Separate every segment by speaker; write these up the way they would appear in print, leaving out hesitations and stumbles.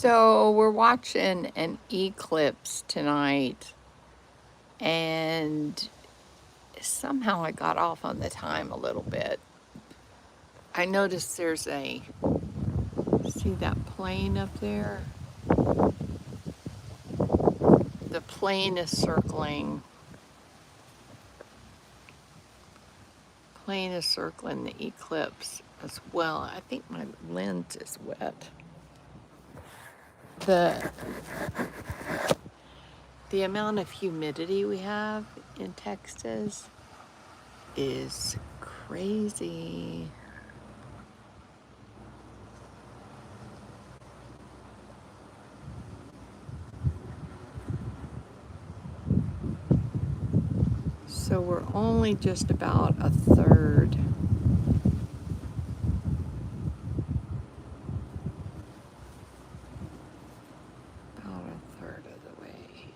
Speaker 1: So we're watching an eclipse tonight, and somehow I got off on the time a little bit. I noticed see that plane up there? The plane is circling the eclipse as well. I think my lens is wet. The amount of humidity we have in Texas is crazy. So we're only just about a third. About a third of the way.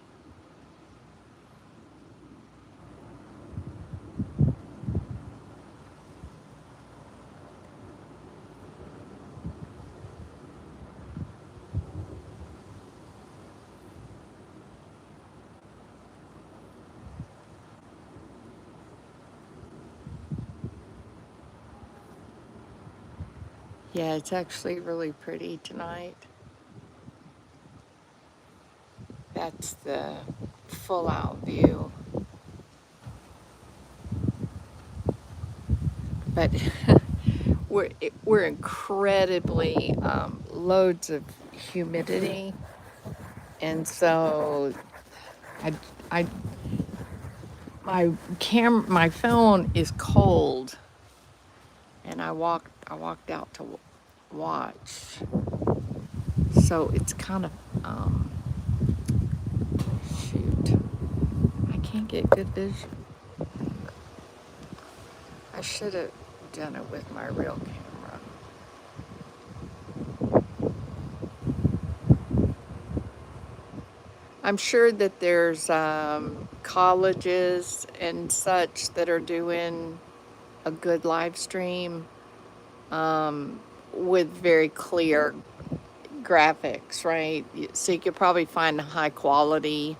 Speaker 1: Yeah, it's actually really pretty tonight. That's the full out view. But we're incredibly loads of humidity, and so I I my phone is cold, and I walked out to watch. So it's kind of shoot. I can't get good vision. I should have done it with my real camera. I'm sure that there's colleges and such that are doing a good live stream with very clear graphics, right? So you could probably find a high quality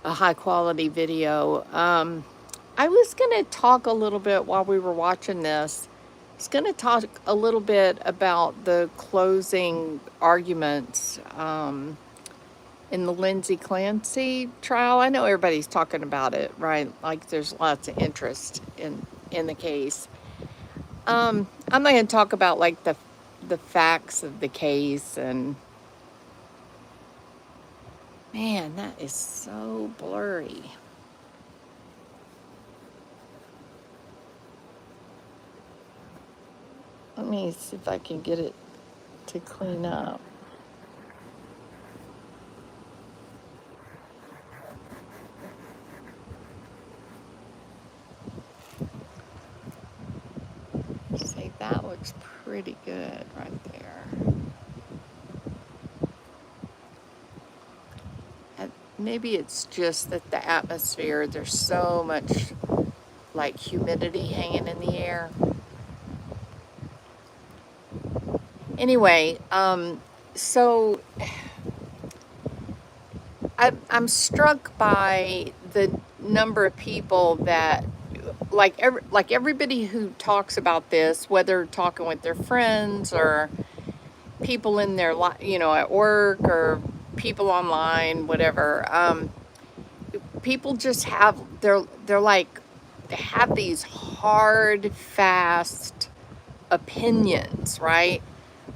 Speaker 1: video. I was going to talk a little bit while we were watching this. I was going to talk a little bit about the closing arguments in the Lindsay Clancy trial. I know everybody's talking about it, right? Like there's lots of interest in the case. I'm not going to talk about like the facts of the case, and man, that is so blurry. Let me see if I can get it to clean up. See, that looks pretty good right there. And maybe it's just that the atmosphere, there's so much like humidity hanging in the air. Anyway, so I'm struck by the number of people that like everybody who talks about this, whether talking with their friends or people in their at work or people online, whatever. People just have they're like they have these hard, fast opinions, right?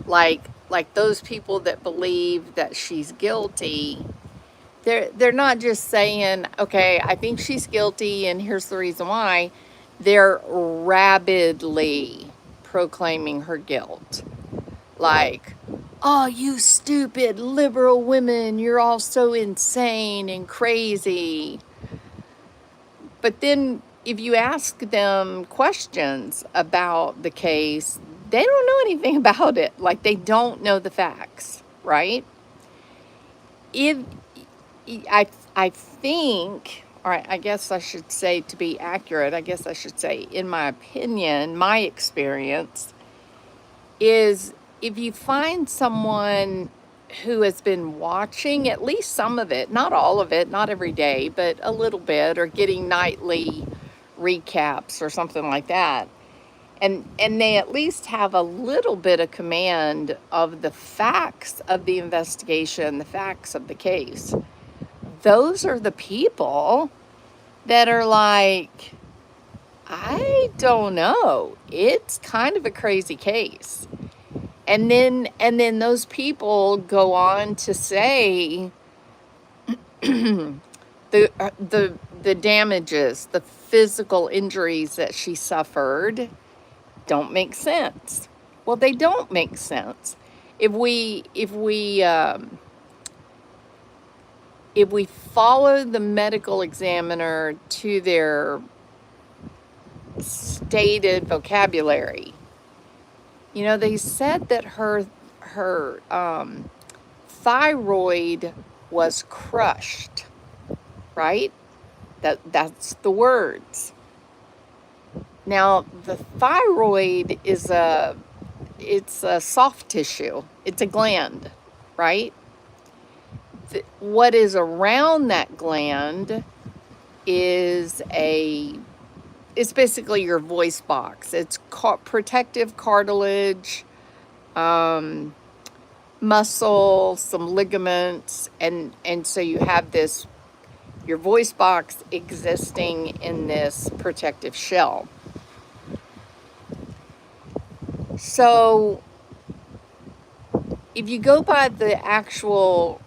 Speaker 1: Like those people that believe that she's guilty. They're not just saying, okay, I think she's guilty and here's the reason why. They're rabidly proclaiming her guilt. Like, oh, you stupid liberal women, you're all so insane and crazy. But then if you ask them questions about the case, they don't know anything about it. Like, they don't know the facts, right? If I think, or I guess I should say, to be accurate, I guess I should say, in my opinion, my experience is if you find someone who has been watching at least some of it, not all of it, not every day, but a little bit, or getting nightly recaps or something like that, and they at least have a little bit of command of the facts of the investigation, the facts of the case, those are the people that are like, I don't know, it's kind of a crazy case. And then those people go on to say the damages, the physical injuries that she suffered don't make sense. Well, they don't make sense. If we follow the medical examiner to their stated vocabulary, they said that her thyroid was crushed, right? That's the words. Now, the thyroid it's a soft tissue. It's a gland, right? What is around that gland is it's basically your voice box. It's protective cartilage, muscle, some ligaments, and so you have your voice box existing in this protective shell. So if you go by the actual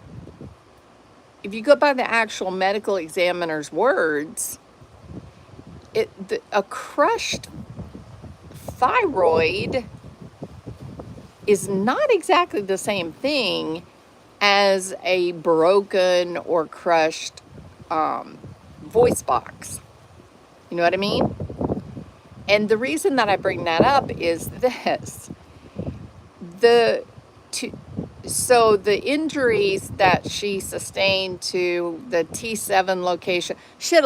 Speaker 1: medical examiner's words, a crushed thyroid is not exactly the same thing as a broken or crushed voice box. You know what I mean? And the reason that I bring that up is this. So the injuries that she sustained to the T7 location, she had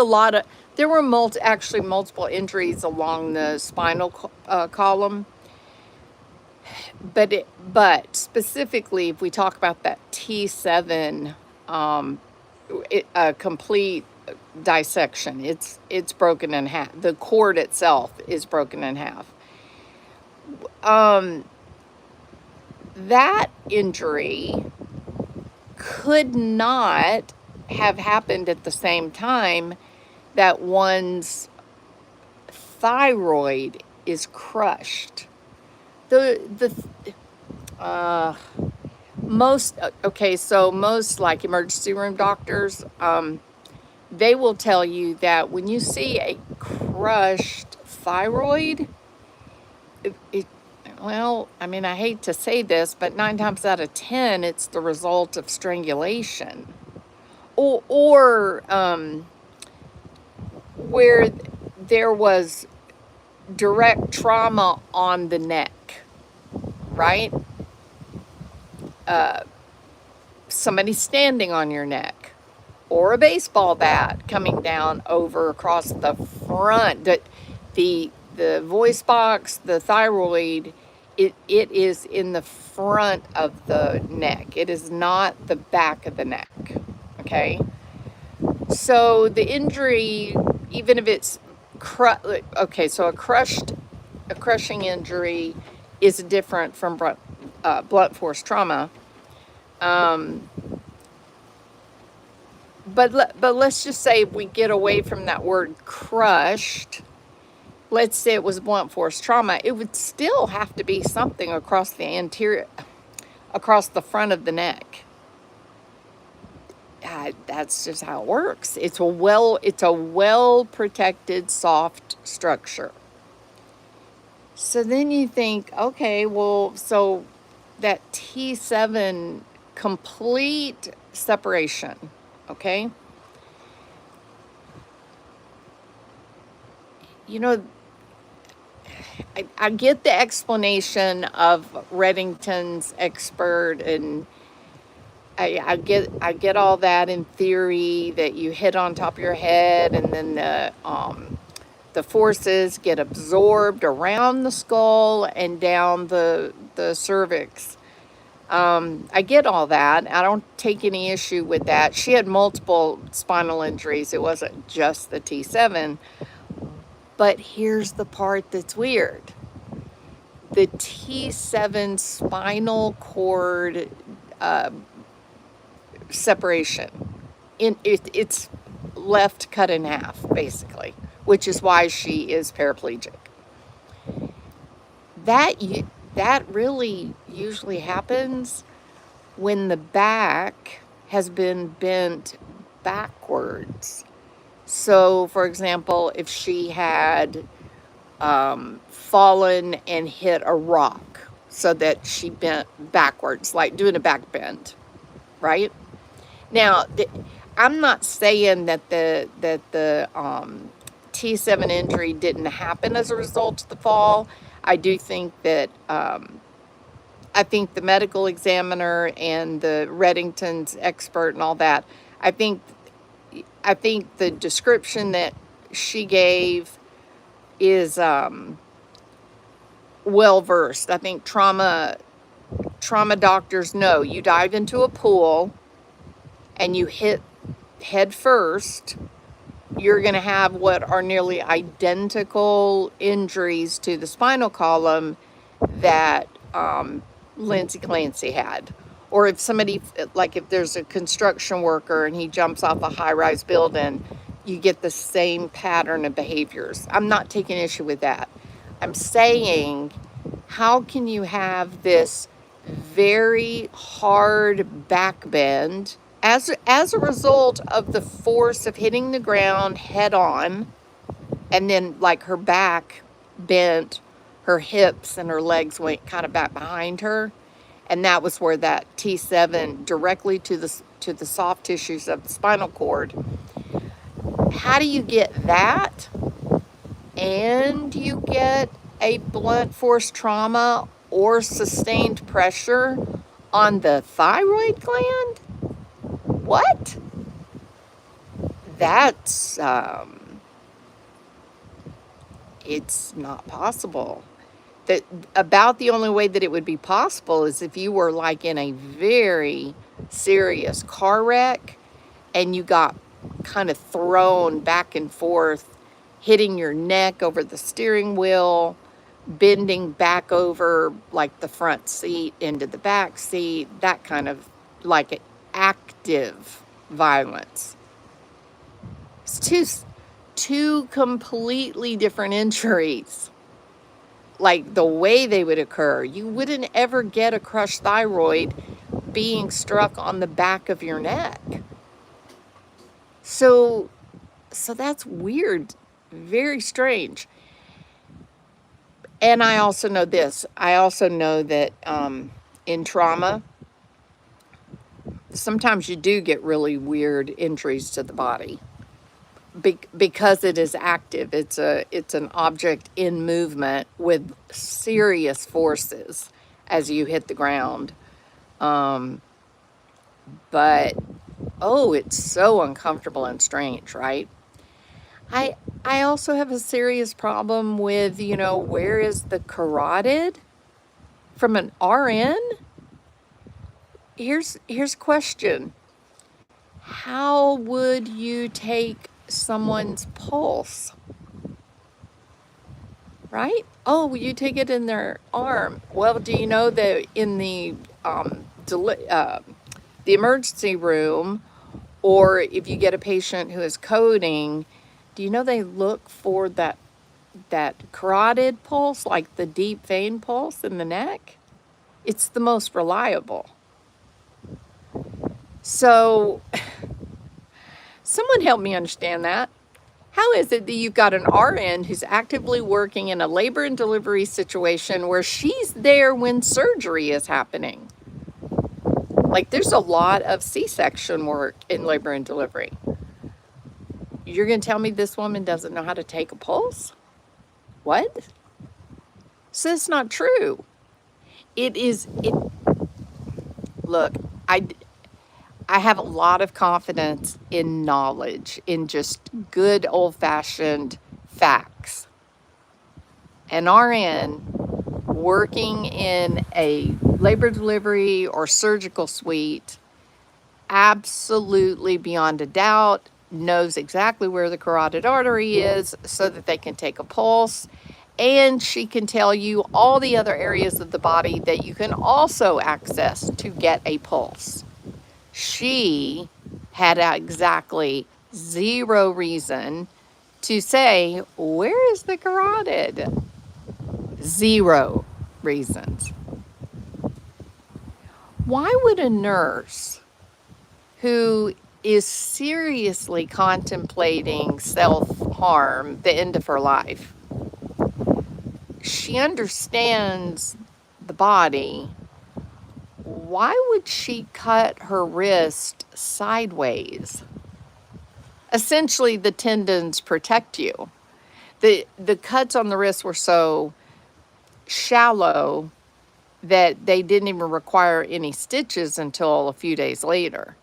Speaker 1: there were multiple injuries along the spinal column. But specifically, if we talk about that T7, a complete dissection, it's broken in half. The cord itself is broken in half. That injury could not have happened at the same time that one's thyroid is crushed. Most like emergency room doctors, they will tell you that when you see a crushed thyroid, I hate to say this, but 9 times out of 10, it's the result of strangulation or where there was direct trauma on the neck, right? Somebody standing on your neck, or a baseball bat coming down over across the front. The voice box, the thyroid, it is in the front of the neck. It is not the back of the neck. Okay, so the injury, even if it's so a crushing injury is different from blunt force trauma. But let's just say if we get away from that word crushed, let's say it was blunt force trauma, it would still have to be something across the front of the neck. That's just how it works. It's a well protected, soft structure. So then you think, okay, well, so that T7 complete separation, okay? I get the explanation of Reddington's expert, and I get all that in theory, that you hit on top of your head and then the forces get absorbed around the skull and down the about the cervix. I get all that. I don't take any issue with that. She had multiple spinal injuries. It wasn't just the T7. But here's the part that's weird. The T7 spinal cord separation, it's left cut in half, basically, which is why she is paraplegic. That really usually happens when the back has been bent backwards. So, for example, if she had fallen and hit a rock so that she bent backwards, like doing a back bend, right? Now, I'm not saying that the T7 injury didn't happen as a result of the fall. I do think that I think the medical examiner and the Reddington's expert and all that. I think the description that she gave is well versed. I think trauma doctors know you dive into a pool and you hit head first, you're going to have what are nearly identical injuries to the spinal column that Lindsay Clancy had. Or if somebody, like if there's a construction worker and he jumps off a high-rise building, you get the same pattern of behaviors. I'm not taking issue with that. I'm saying, how can you have this very hard back bend as a result of the force of hitting the ground head on, and then like her back bent, her hips and her legs went kind of back behind her, and that was where that T7 directly to the soft tissues of the spinal cord. How do you get that and you get a blunt force trauma or sustained pressure on the thyroid gland? What? That's it's not possible. That about the only way that it would be possible is if you were like in a very serious car wreck and you got kind of thrown back and forth, hitting your neck over the steering wheel, bending back over like the front seat into the back seat, that kind of like active violence. It's two completely different injuries. Like the way they would occur, you wouldn't ever get a crushed thyroid being struck on the back of your neck. So that's weird, very strange. And I also know this. I also know that in trauma, sometimes you do get really weird injuries to the body because it is active. It's an object in movement with serious forces as you hit the ground. But it's so uncomfortable and strange, right? I also have a serious problem with, where is the carotid from an RN? Here's a question. How would you take someone's pulse? Right? Oh, you take it in their arm. Well, do you know that in the emergency room, or if you get a patient who is coding, do you know they look for that carotid pulse, like the deep vein pulse in the neck? It's the most reliable. So someone help me understand that. How is it that you've got an RN who's actively working in a labor and delivery situation where she's there when surgery is happening? Like, there's a lot of C-section work in labor and delivery. You're going to tell me this woman doesn't know how to take a pulse? What? So it's not true. Look, I have a lot of confidence in knowledge, in just good old-fashioned facts. An RN working in a labor delivery or surgical suite, absolutely beyond a doubt knows exactly where the carotid artery is so that they can take a pulse. And she can tell you all the other areas of the body that you can also access to get a pulse. She had exactly zero reason to say, where is the carotid? Zero reasons. Why would a nurse who is seriously contemplating self-harm, the end of her life, she understands the body, why would she cut her wrist sideways? Essentially, the tendons protect you. The cuts on the wrist were so shallow that they didn't even require any stitches until a few days later.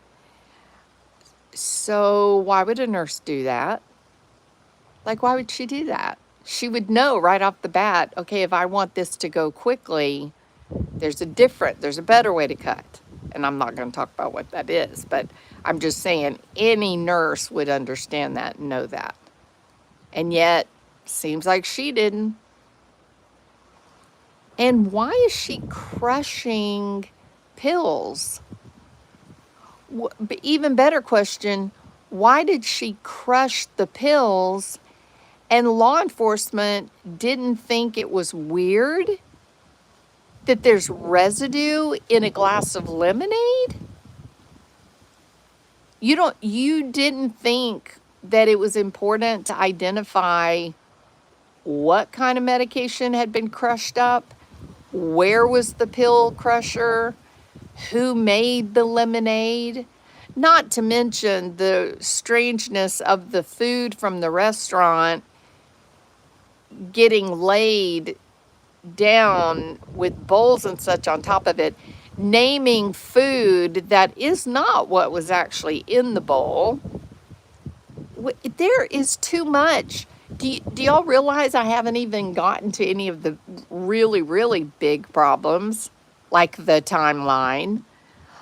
Speaker 1: So why would a nurse do that? Like, why would she do that? She would know right off the bat, okay, if I want this to go quickly, there's a better way to cut. And I'm not going to talk about what that is, but I'm just saying any nurse would understand that and know that. And yet, seems like she didn't. And why is she crushing pills? Even better question, why did she crush the pills and law enforcement didn't think it was weird that there's residue in a glass of lemonade? You didn't think that it was important to identify what kind of medication had been crushed up? Where was the pill crusher? Who made the lemonade? Not to mention the strangeness of the food from the restaurant getting laid down with bowls and such on top of it, naming food that is not what was actually in the bowl. There is too much. Do y'all realize I haven't even gotten to any of the really, really big problems, like the timeline,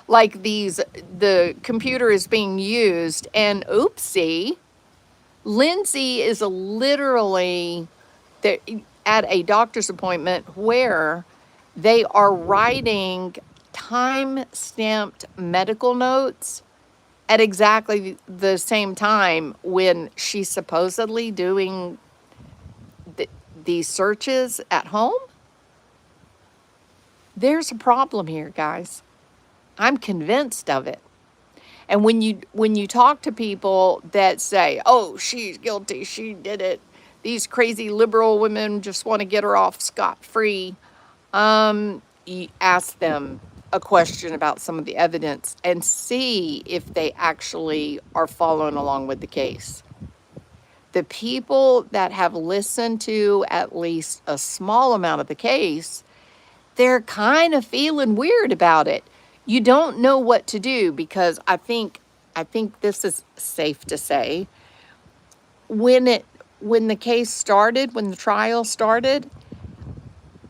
Speaker 1: like the computer is being used, and oopsie, Lindsay is literally there at a doctor's appointment where they are writing time-stamped medical notes at exactly the same time when she's supposedly doing these searches at home. There's a problem here, guys. I'm convinced of it. And when you talk to people that say, "Oh, she's guilty, she did it. These crazy liberal women just want to get her off scot-free," you ask them a question about some of the evidence and see if they actually are following along with the case. The people that have listened to at least a small amount of the case, they're kind of feeling weird about it. You don't know what to do because I think this is safe to say. When the case started, when the trial started,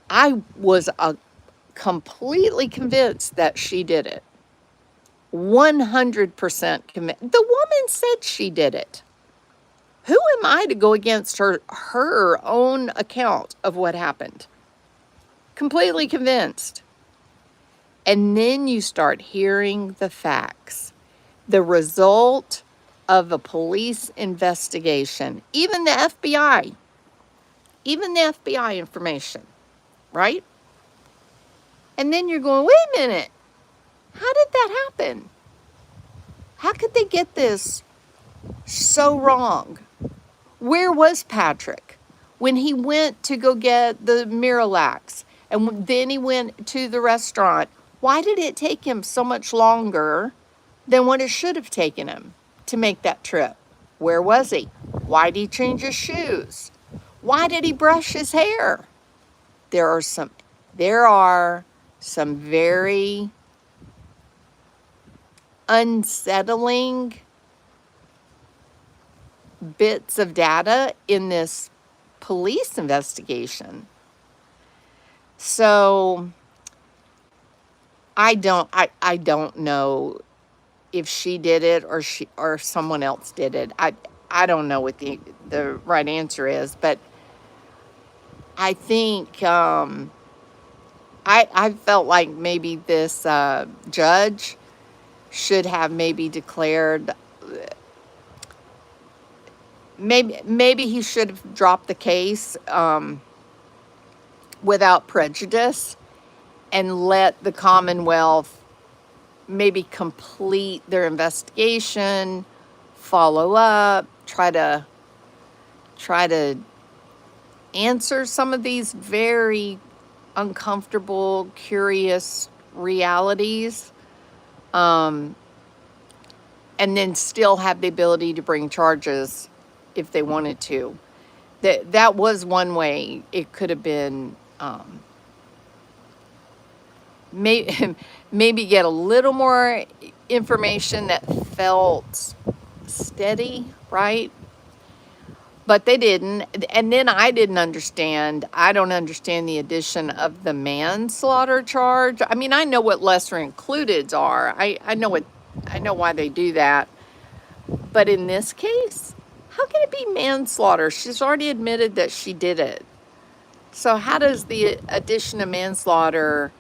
Speaker 1: I was completely convinced that she did it. 100% convinced. The woman said she did it. Who am I to go against her own account of what happened? Completely convinced. And then you start hearing the facts, the result of a police investigation, even the FBI information, right? And then you're going, wait a minute, how did that happen? How could they get this so wrong? Where was Patrick when he went to go get the Miralax and then he went to the restaurant? Why did it take him so much longer than what it should have taken him to make that trip? Where was he? Why did he change his shoes? Why did he brush his hair? There are some very unsettling bits of data in this police investigation. So I don't know if she did it or someone else did it. I don't know what the right answer is, but I think I felt like maybe this judge should have maybe declared, maybe he should have dropped the case without prejudice and let the Commonwealth maybe complete their investigation, follow up, try to answer some of these very uncomfortable, curious realities, um, and then still have the ability to bring charges if they wanted to. That was one way it could have been. Maybe maybe get a little more information that felt steady, right? But they didn't. And then I didn't understand. I don't understand the addition of the manslaughter charge. I mean, I know what lesser includeds are. I know why they do that. But in this case, how can it be manslaughter? She's already admitted that she did it. So how does the addition of manslaughter,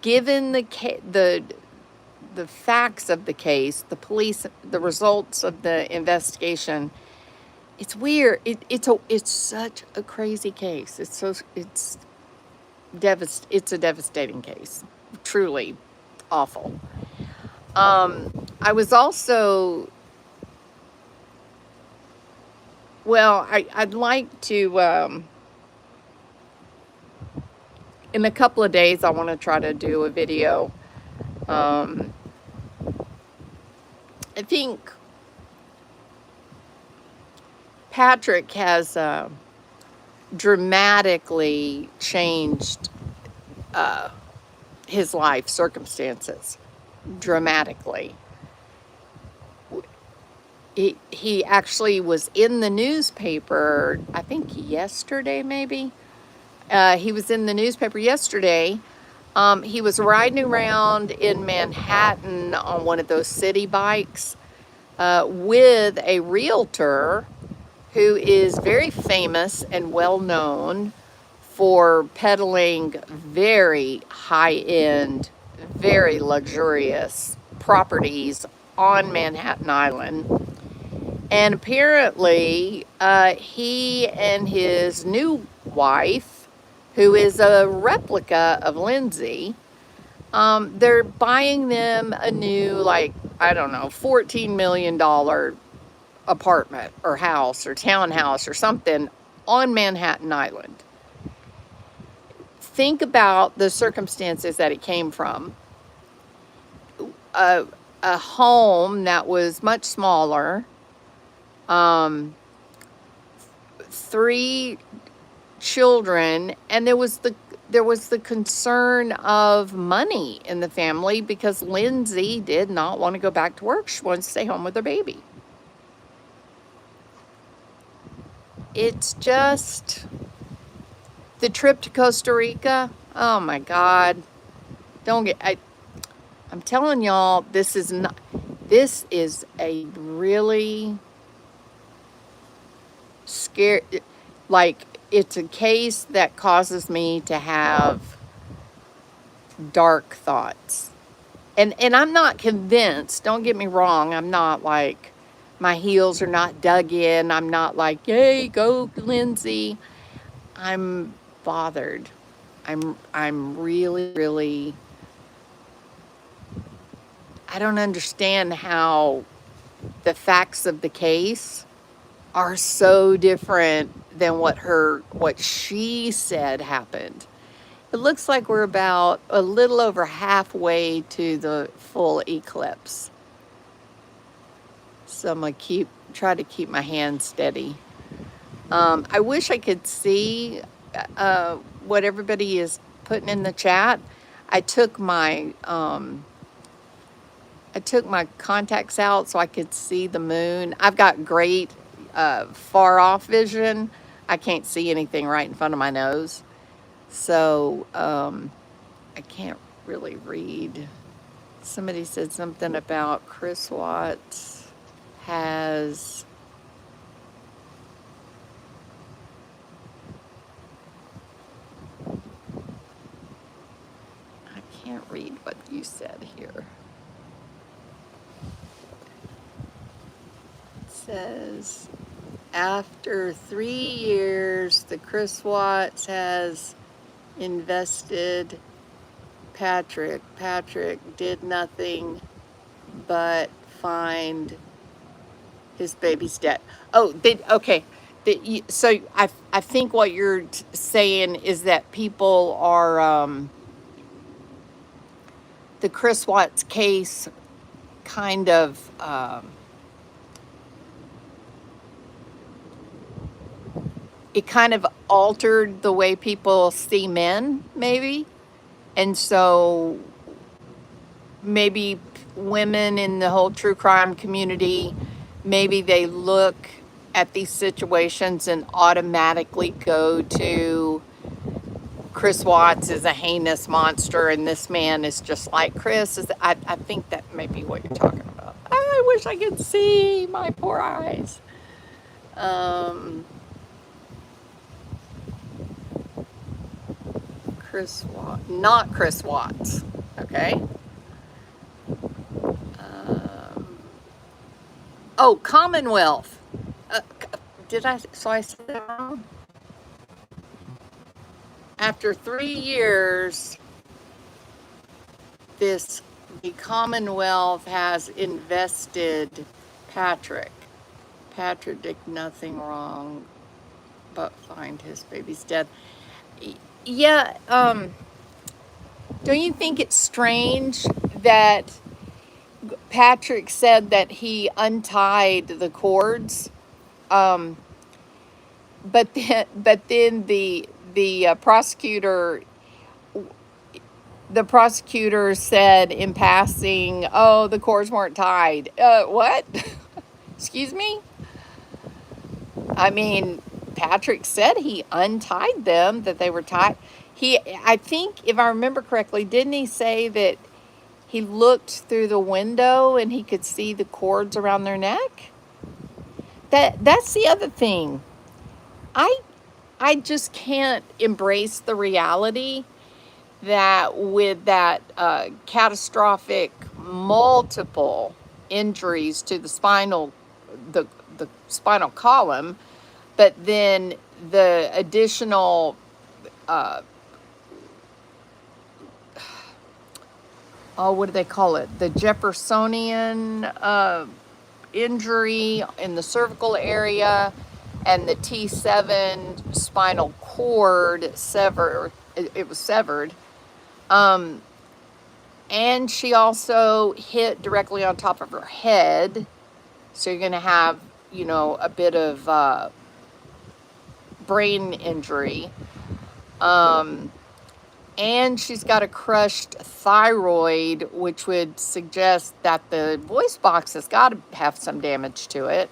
Speaker 1: given the facts of the case, the police, the results of the investigation, it's weird. It's such a crazy case. It's a devastating case. Truly awful. I was also, well, I'd like to, in a couple of days, I want to try to do a video. Um, I think Patrick has dramatically changed his life circumstances. Dramatically. He actually was in the newspaper, I think yesterday, maybe. He was in the newspaper yesterday. He was riding around in Manhattan on one of those city bikes with a realtor who is very famous and well known for peddling very high end, very luxurious properties on Manhattan Island. And apparently, he and his new wife, who is a replica of Lindsay, they're buying them a new, like, I don't know, $14 million apartment or house or townhouse or something on Manhattan Island. Think about the circumstances that it came from. A home that was much smaller, 3 children, and there was the concern of money in the family because Lindsay did not want to go back to work. She wanted to stay home with her baby. It's just the trip to Costa Rica. Oh my God. I'm telling y'all, this is a really scary, like, it's a case that causes me to have dark thoughts. And I'm not convinced, don't get me wrong, I'm not like, my heels are not dug in. I'm not like, yay, go Lindsay. I'm bothered. I'm really, really, I don't understand how the facts of the case are so different than what she said happened. It looks like we're about a little over halfway to the full eclipse. So I'm gonna try to keep my hand steady. I wish I could see what everybody is putting in the chat. I took my contacts out so I could see the moon. I've got great far off vision. I can't see anything right in front of my nose. So I can't really read. Somebody said something about Chris Watts has I can't read what you said here. It says after 3 years, the Chris Watts has invested Patrick. Patrick did nothing but find his baby's dead. Oh, okay. So I think what you're saying is that people are the Chris Watts case kind of it kind of altered the way people see men, maybe, and so maybe women in the whole true crime community, maybe they look at these situations and automatically go to Chris Watts is a heinous monster and this man is just like Chris. I think that may be what you're talking about. I wish I could see my poor eyes. Chris Watts, not Chris Watts, okay? Oh, Commonwealth. So I said that wrong? After 3 years, the Commonwealth has invested Patrick. Patrick did nothing wrong but find his baby's dead. Yeah, don't you think it's strange that Patrick said that he untied the cords, but then the prosecutor said in passing, "Oh, the cords weren't tied." What? Excuse me? I mean, Patrick said he untied them, that they were tied. I think, if I remember correctly, didn't he say that he looked through the window and he could see the cords around their neck? That's the other thing. I just can't embrace the reality that with that catastrophic multiple injuries to the spinal column, but then the additional what do they call it? The Jeffersonian injury in the cervical area and the T7 spinal cord severed. It was severed. And she also hit directly on top of her head. So you're going to have, a bit of brain injury. And she's got a crushed thyroid, which would suggest that the voice box has got to have some damage to it.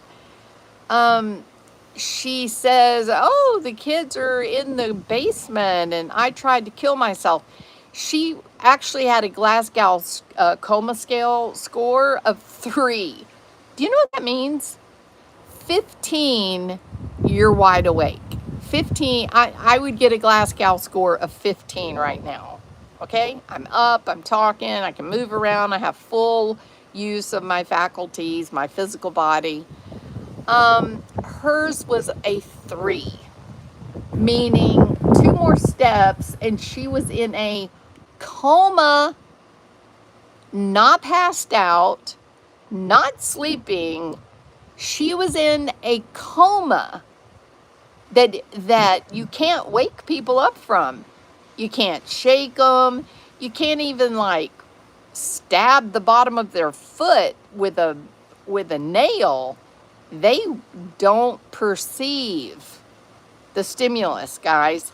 Speaker 1: She says, "Oh, the kids are in the basement and I tried to kill myself." She actually had a Glasgow coma scale score of 3. Do you know what that means? 15, you're wide awake. 15, I would get a Glasgow score of 15 right now. Okay? I'm up, I'm talking, I can move around, I have full use of my faculties, my physical body. Hers was a 3, meaning 2 more steps and she was in a coma, not passed out, not sleeping. She was in a coma that you can't wake people up from. You can't shake them. You can't even stab the bottom of their foot with a nail. They don't perceive the stimulus, guys.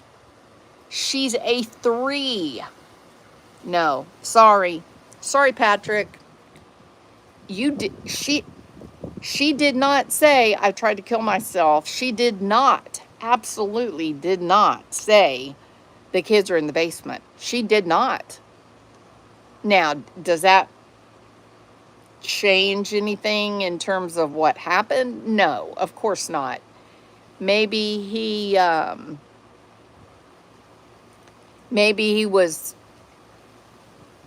Speaker 1: She's a 3. No, sorry, Patrick. She did not say, "I tried to kill myself." She did not, absolutely did not say the kids are in the basement. She did not. Now, does that change anything in terms of what happened? No, of course not. Maybe maybe he was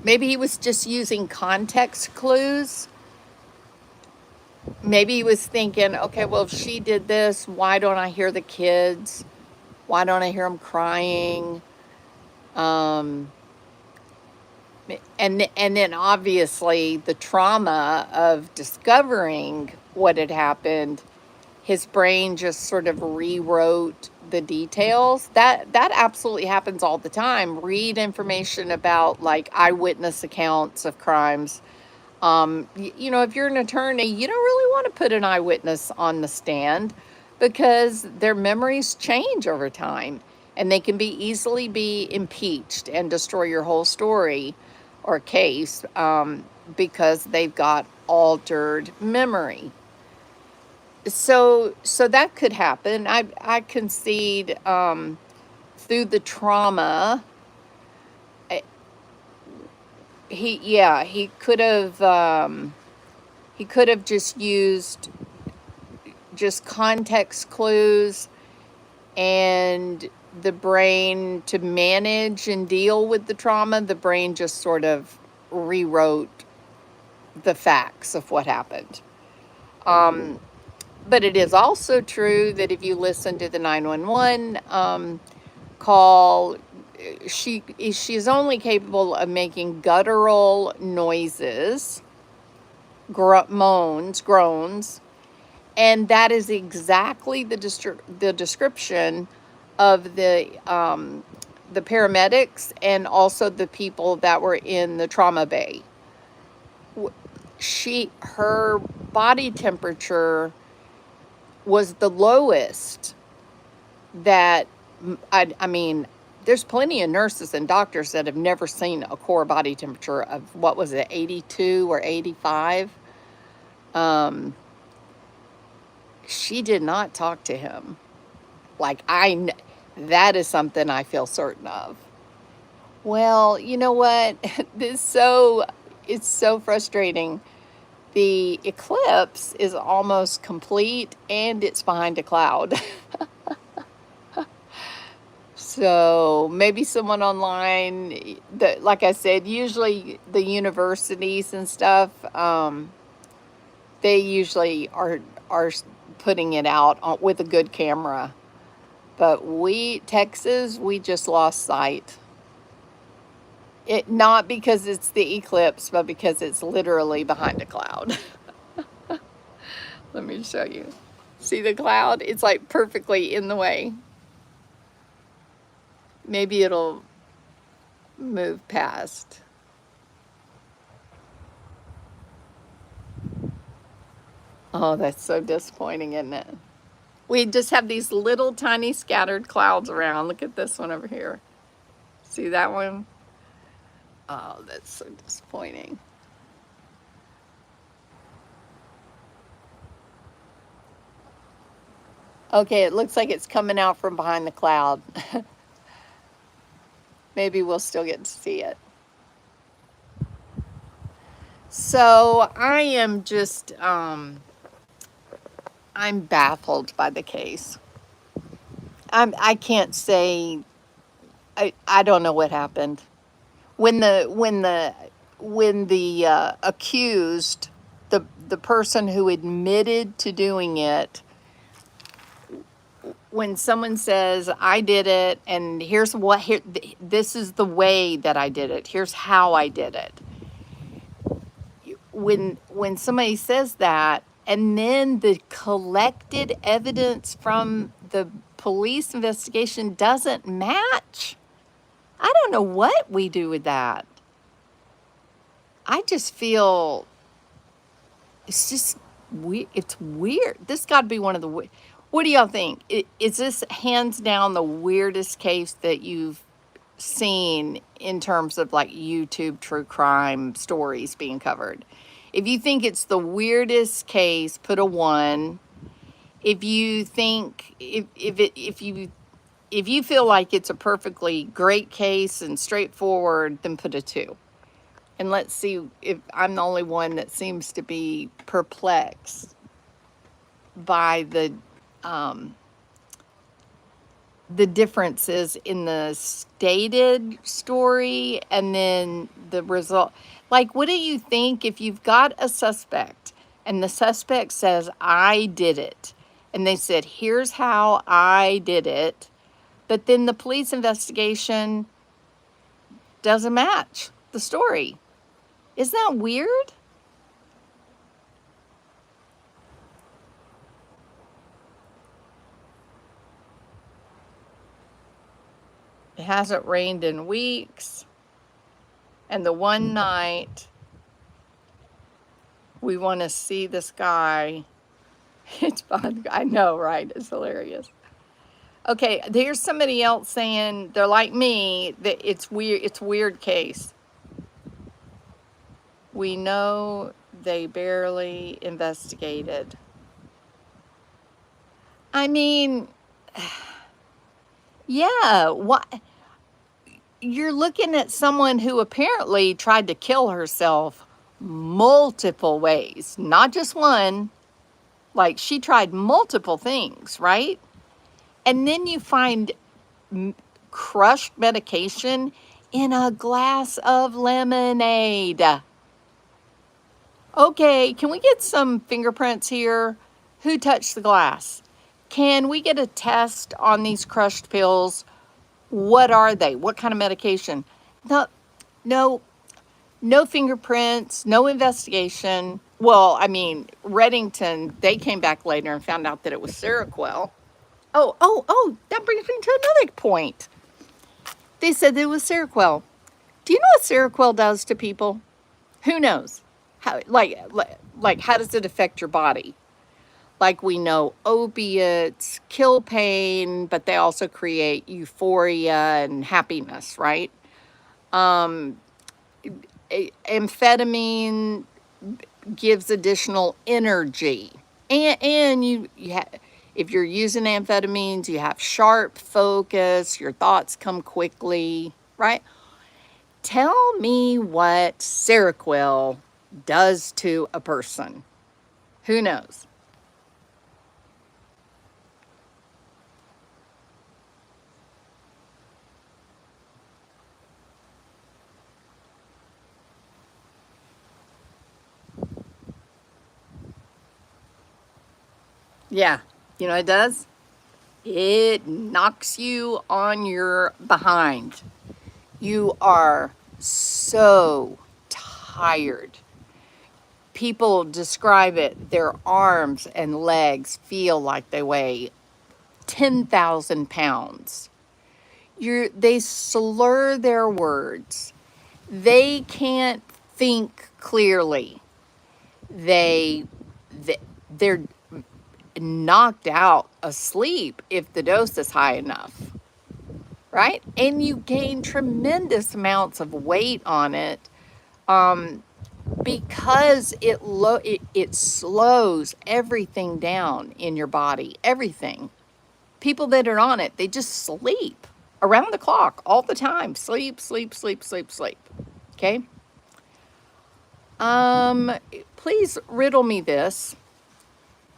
Speaker 1: maybe he was just using context clues. Maybe he was thinking, okay, well, if she did this, why don't I hear the kids? Why don't I hear them crying? Um, and then obviously the trauma of discovering what had happened, his brain just sort of rewrote the details. That absolutely happens all the time. Read information about like eyewitness accounts of crimes. You know, if you're an attorney, you don't really want to put an eyewitness on the stand because their memories change over time and they can be easily be impeached and destroy your whole story or case because they've got altered memory. So that could happen. I concede through the trauma. He could have just used just context clues and the brain to manage and deal with the trauma. The brain just sort of rewrote the facts of what happened. But it is also true that if you listen to the 911 call, she is only capable of making guttural noises, moans, groans, and that is exactly the description of the paramedics and also the people that were in the trauma bay. Her body temperature was the lowest that I mean, there's plenty of nurses and doctors that have never seen a core body temperature of, what was it, 82 or 85. She did not talk to him. Like, that is something I feel certain of. Well, you know what? It's so frustrating. The eclipse is almost complete and it's behind a cloud. So maybe someone online, like I said, usually the universities and stuff, they usually are putting it out with a good camera. But Texas, we just lost sight. It not because it's the eclipse, but because it's literally behind a cloud. Let me show you. See the cloud? It's like perfectly in the way. Maybe it'll move past. Oh, that's so disappointing, isn't it? We just have these little tiny scattered clouds around. Look at this one over here. See that one? Oh, that's so disappointing. Okay, it looks like it's coming out from behind the cloud. Maybe we'll still get to see it. So I am just, I'm baffled by the case. I can't say, I don't know what happened. When the accused, the person who admitted to doing it, when someone says, I did it, and this is the way that I did it, here's how I did it. When somebody says that, and then the collected evidence from the police investigation doesn't match, I don't know what we do with that. I just feel it's just weird. It's weird. This got to be one of the. What do y'all think? Is this hands down the weirdest case that you've seen in terms of like YouTube true crime stories being covered? If you think it's the weirdest case, put a 1. If you think if if you feel like it's a perfectly great case and straightforward, then put a 2. And let's see if I'm the only one that seems to be perplexed by the differences in the stated story and then the result. Like, what do you think if you've got a suspect and the suspect says, I did it, and they said, here's how I did it, but then the police investigation doesn't match the story? Isn't that weird? It hasn't rained in weeks. And the one night we want to see this guy, it's fun. I know, right? It's hilarious. Okay, here's somebody else saying they're like me, that it's weird. It's a weird case. We know they barely investigated. I mean, yeah, what? You're looking at someone who apparently tried to kill herself multiple ways, not just one. Like, she tried multiple things, right? And then you find crushed medication in a glass of lemonade. Okay, can we get some fingerprints here? Who touched the glass? Can we get a test on these crushed pills? What are they? What kind of medication? No, no, no fingerprints, no investigation. Well, I mean, Reddington, they came back later and found out that it was Seroquel. Oh, that brings me to another point. They said that it was Seroquel. Do you know what Seroquel does to people? Who knows? How, like, how does it affect your body? Like, we know opiates kill pain, but they also create euphoria and happiness, right? Amphetamine gives additional energy. And if you're using amphetamines, you have sharp focus, your thoughts come quickly, right? Tell me what Seroquel does to a person. Who knows? Yeah, you know what it does? It knocks you on your behind. You are so tired. People describe it, their arms and legs feel like they weigh 10,000 pounds. They slur their words. They can't think clearly. They, they're knocked out asleep if the dose is high enough, right? And you gain tremendous amounts of weight on it, because it slows everything down in your body. Everything. People that are on it, they just sleep around the clock all the time. Sleep, sleep, sleep, sleep, sleep. Okay. Please riddle me this.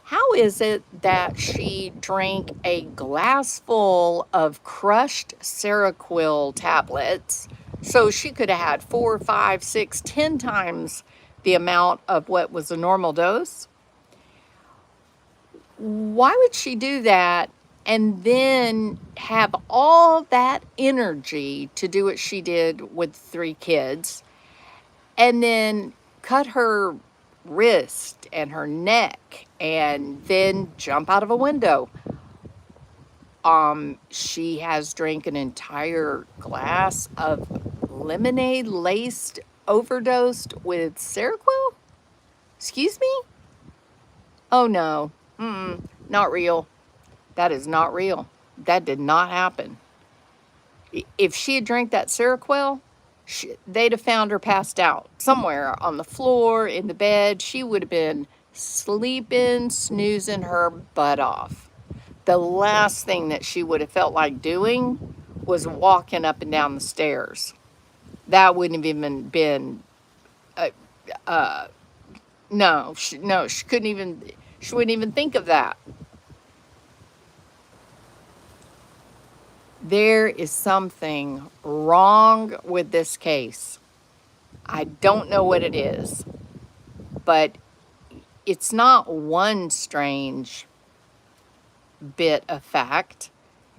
Speaker 1: How is it that she drank a glass full of crushed Seroquel tablets, so she could have had 4, 5, 6, 10 times the amount of what was a normal dose? Why would she do that and then have all that energy to do what she did with 3 kids, and then cut her wrist and her neck and then jump out of a window? She has drank an entire glass of lemonade laced, overdosed with Seroquel? Excuse me? Oh no. Not real. That is not real. That did not happen. If she had drank that Seroquel, they'd have found her passed out somewhere on the floor, in the bed. She would have been sleeping, snoozing her butt off. the last thing that she would have felt like doing was walking up and down the stairs. That wouldn't have even been, uh, uh, no, no, she wouldn't even think of that. There is something wrong with this case. I don't know what it is, but it's not one strange bit of fact.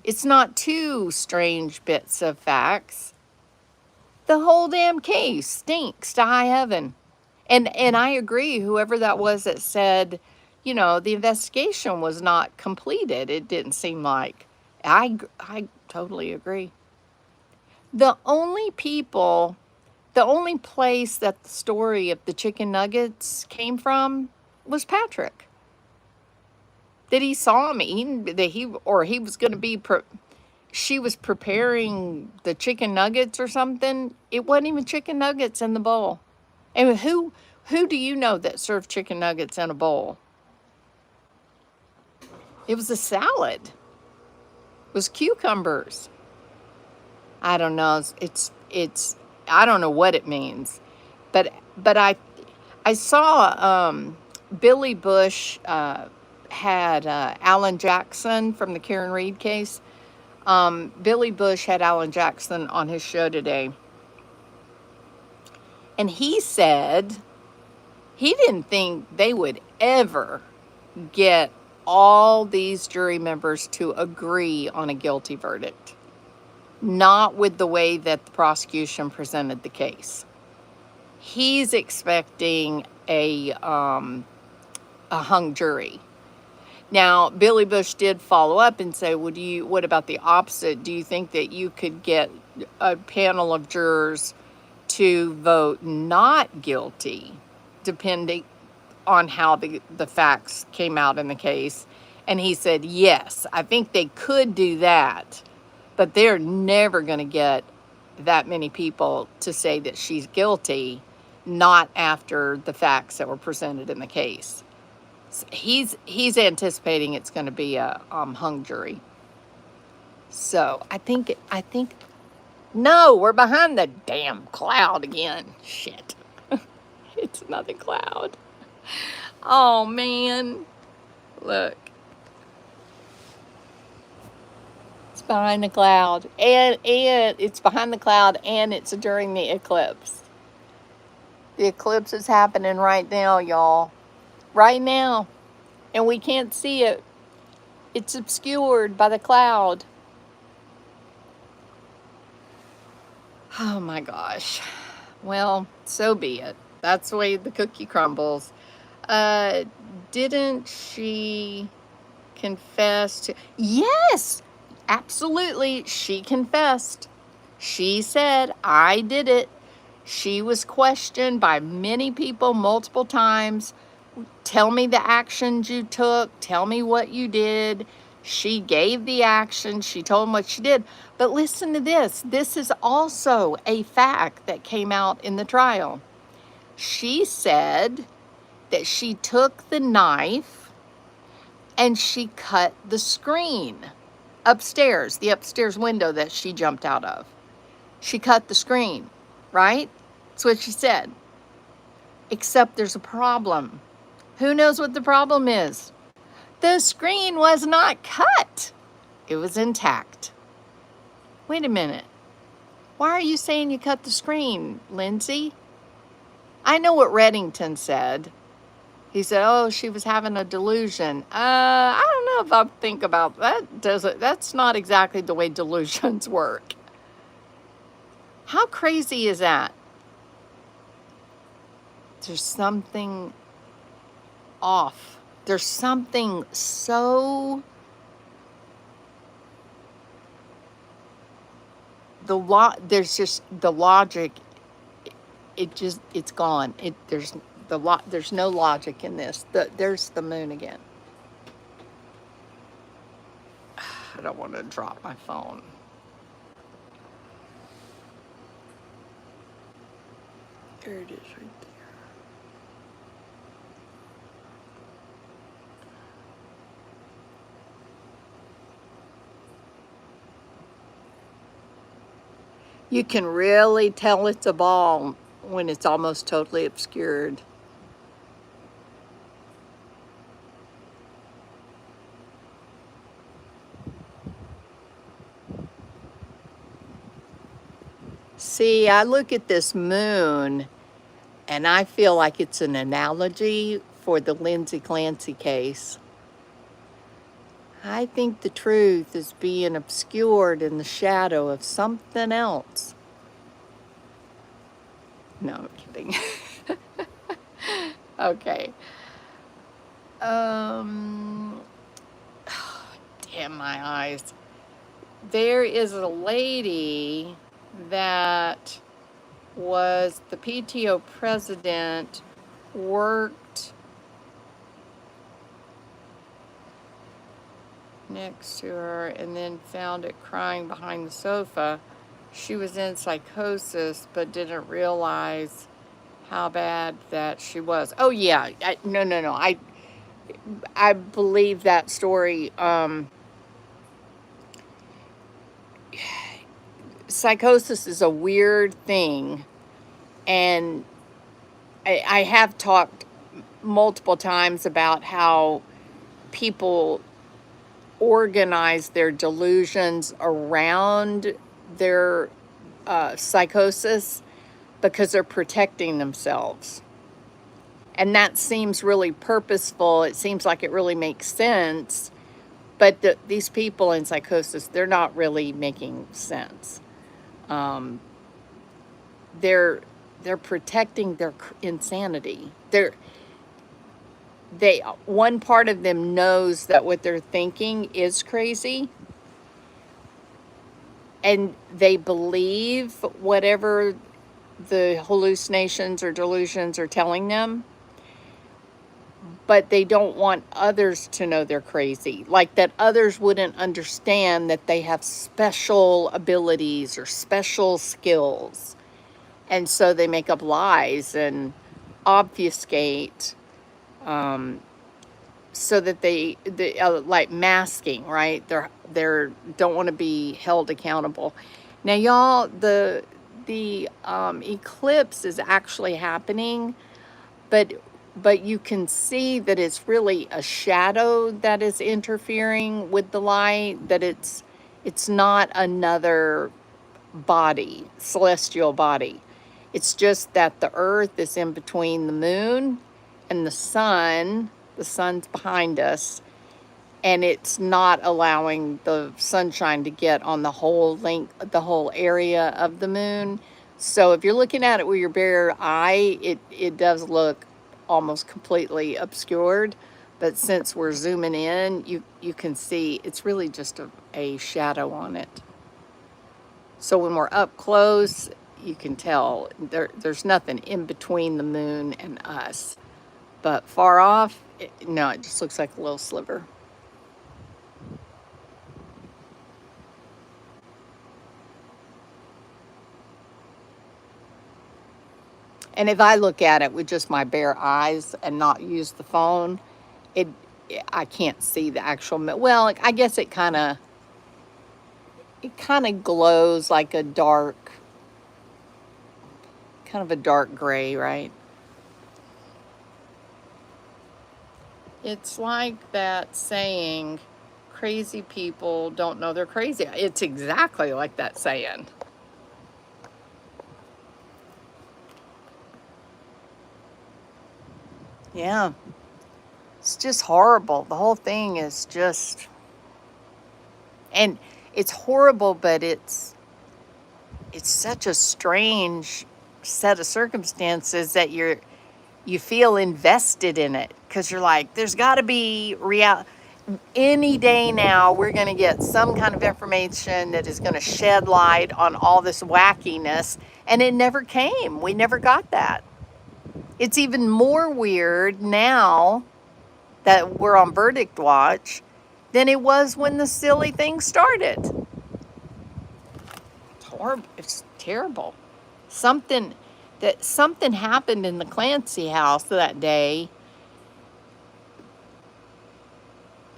Speaker 1: It's not two strange bits of facts. The whole damn case stinks to high heaven. And I agree, whoever that was that said, the investigation was not completed. It didn't seem like. I totally agree. The only people, the only place that the story of the chicken nuggets came from was Patrick. That he saw him eating, that he was going to be, she was preparing the chicken nuggets or something. It wasn't even chicken nuggets in the bowl. And who do you know that served chicken nuggets in a bowl? It was a salad. It was cucumbers. I don't know. It's I don't know what it means, but I saw Billy Bush had Alan Jackson from the Karen Reed case. Billy Bush had Alan Jackson on his show today, and he said he didn't think they would ever get all these jury members to agree on a guilty verdict. Not with the way that the prosecution presented the case. He's expecting a hung jury. Now, Billy Bush did follow up and say, what about the opposite? Do you think that you could get a panel of jurors to vote not guilty, depending on how the facts came out in the case? And he said, yes, I think they could do that, but they're never going to get that many people to say that she's guilty, not after the facts that were presented in the case. So he's anticipating it's going to be a hung jury. So I think no, we're behind the damn cloud again. Shit, it's another cloud. Oh man, look. Behind the cloud, and it's behind the cloud, and it's during the eclipse. The eclipse is happening right now, y'all. Right now, and we can't see it. It's obscured by the cloud. Oh my gosh. Well, so be it. That's the way the cookie crumbles. Didn't she confess to? Yes, absolutely. She confessed. She said, I did it. She was questioned by many people multiple times. Tell me the actions you took. Tell me what you did. She gave the action. She told them what she did. But listen to this. This is also a fact that came out in the trial. She said that she took the knife and she cut the screen upstairs, the upstairs window that she jumped out of. She cut the screen, right? That's what she said. Except there's a problem. Who knows what the problem is? The screen was not cut. It was intact. Wait a minute. Why are you saying you cut the screen, Lindsay? I know what Reddington said. He said, oh, she was having a delusion. I don't know if I think about that. That's not exactly the way delusions work. How crazy is that? There's something off. There's something so... There's just the logic. It's gone. There's no logic in this. There's the moon again. I don't want to drop my phone. There it is right there. You can really tell it's a ball when it's almost totally obscured. See, I look at this moon and I feel like it's an analogy for the Lindsay Clancy case. I think the truth is being obscured in the shadow of something else. No, I'm kidding. Okay. Um, damn my eyes. There is a lady that was the PTO president, worked next to her, and then found it crying behind the sofa. She was in psychosis, but didn't realize how bad that she was. Oh yeah, no. I believe that story. Psychosis is a weird thing, and I have talked multiple times about how people organize their delusions around their psychosis because they're protecting themselves. And that seems really purposeful. It seems like it really makes sense. But these people in psychosis, they're not really making sense. Um, they're they're protecting their insanity. They one part of them knows that what they're thinking is crazy, and they believe whatever the hallucinations or delusions are telling them, but they don't want others to know they're crazy. Like that others wouldn't understand that they have special abilities or special skills. And so they make up lies and obfuscate, um, so that they like masking, right? They're don't want to be held accountable. Now, y'all, the eclipse is actually happening, but you can see that it's really a shadow that is interfering with the light. That it's not another body, celestial body. It's just that the earth is in between the moon and the sun. The sun's behind us, and it's not allowing the sunshine to get on the whole length, the whole area of the moon. So if you're looking at it with your bare eye, it does look almost completely obscured. But since we're zooming in, you can see it's really just a shadow on it. So when we're up close, you can tell there's nothing in between the moon and us. But far off, no, it just looks like a little sliver. And if I look at it with just my bare eyes and not use the phone, it I can't see the actual. Well, I guess it kind of glows like a dark, kind of a dark gray, right? It's like that saying, crazy people don't know they're crazy. It's exactly like that saying. Yeah, it's just horrible. The whole thing is just, and it's horrible, but it's such a strange set of circumstances that you feel invested in it because you're like, there's got to be real. Any day now, we're going to get some kind of information that is going to shed light on all this wackiness, and it never came. We never got that. It's even more weird now that we're on verdict watch than it was when the silly thing started. It's horrible. It's terrible. Something something happened in the Clancy house that day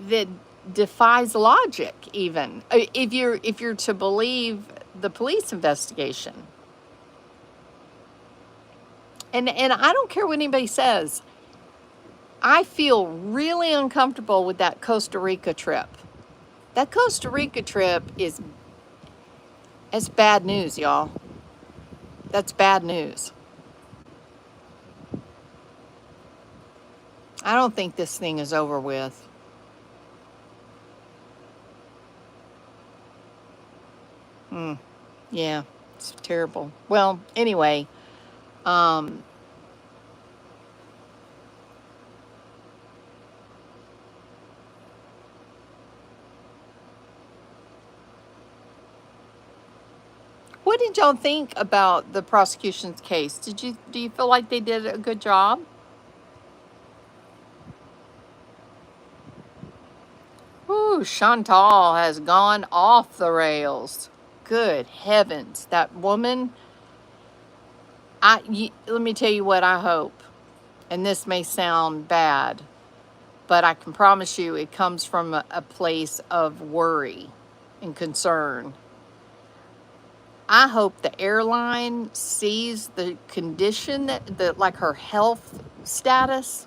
Speaker 1: that defies logic. Even if you're to believe the police investigation. And I don't care what anybody says. I feel really uncomfortable with that Costa Rica trip. That Costa Rica trip it's bad news, y'all. That's bad news. I don't think this thing is over with. Yeah, it's terrible. Well, anyway, um, what did y'all think about the prosecution's case? Do you feel like they did a good job? Ooh, Chantal has gone off the rails. Good heavens, that woman. Let me tell you what I hope, and this may sound bad, but I can promise you it comes from a place of worry and concern. I hope the airline sees the condition like her health status,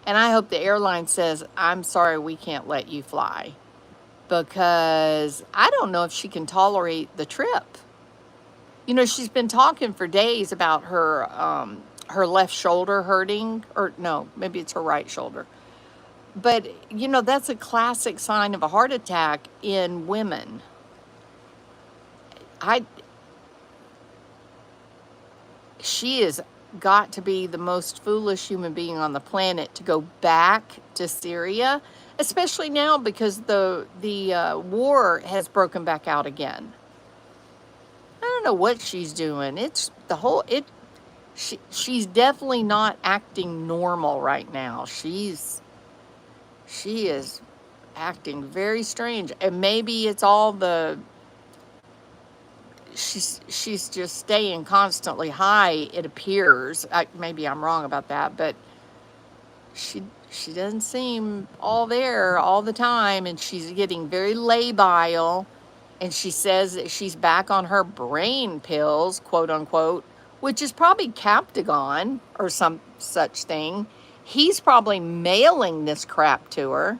Speaker 1: and I hope the airline says, "I'm sorry, we can't let you fly," because I don't know if she can tolerate the trip. You know, she's been talking for days about her left shoulder hurting, or no, maybe it's her right shoulder. But you know, that's a classic sign of a heart attack in women. I She has got to be the most foolish human being on the planet to go back to Syria, especially now because the war has broken back out again. I don't know what she's doing. It's the whole it. She's definitely not acting normal right now. She is acting very strange, and maybe it's all the she's just staying constantly high, it appears. Maybe I'm wrong about that, but she doesn't seem all there all the time, and she's getting very labile, and she says that she's back on her brain pills, quote unquote, which is probably Captagon or some such thing. He's probably mailing this crap to her.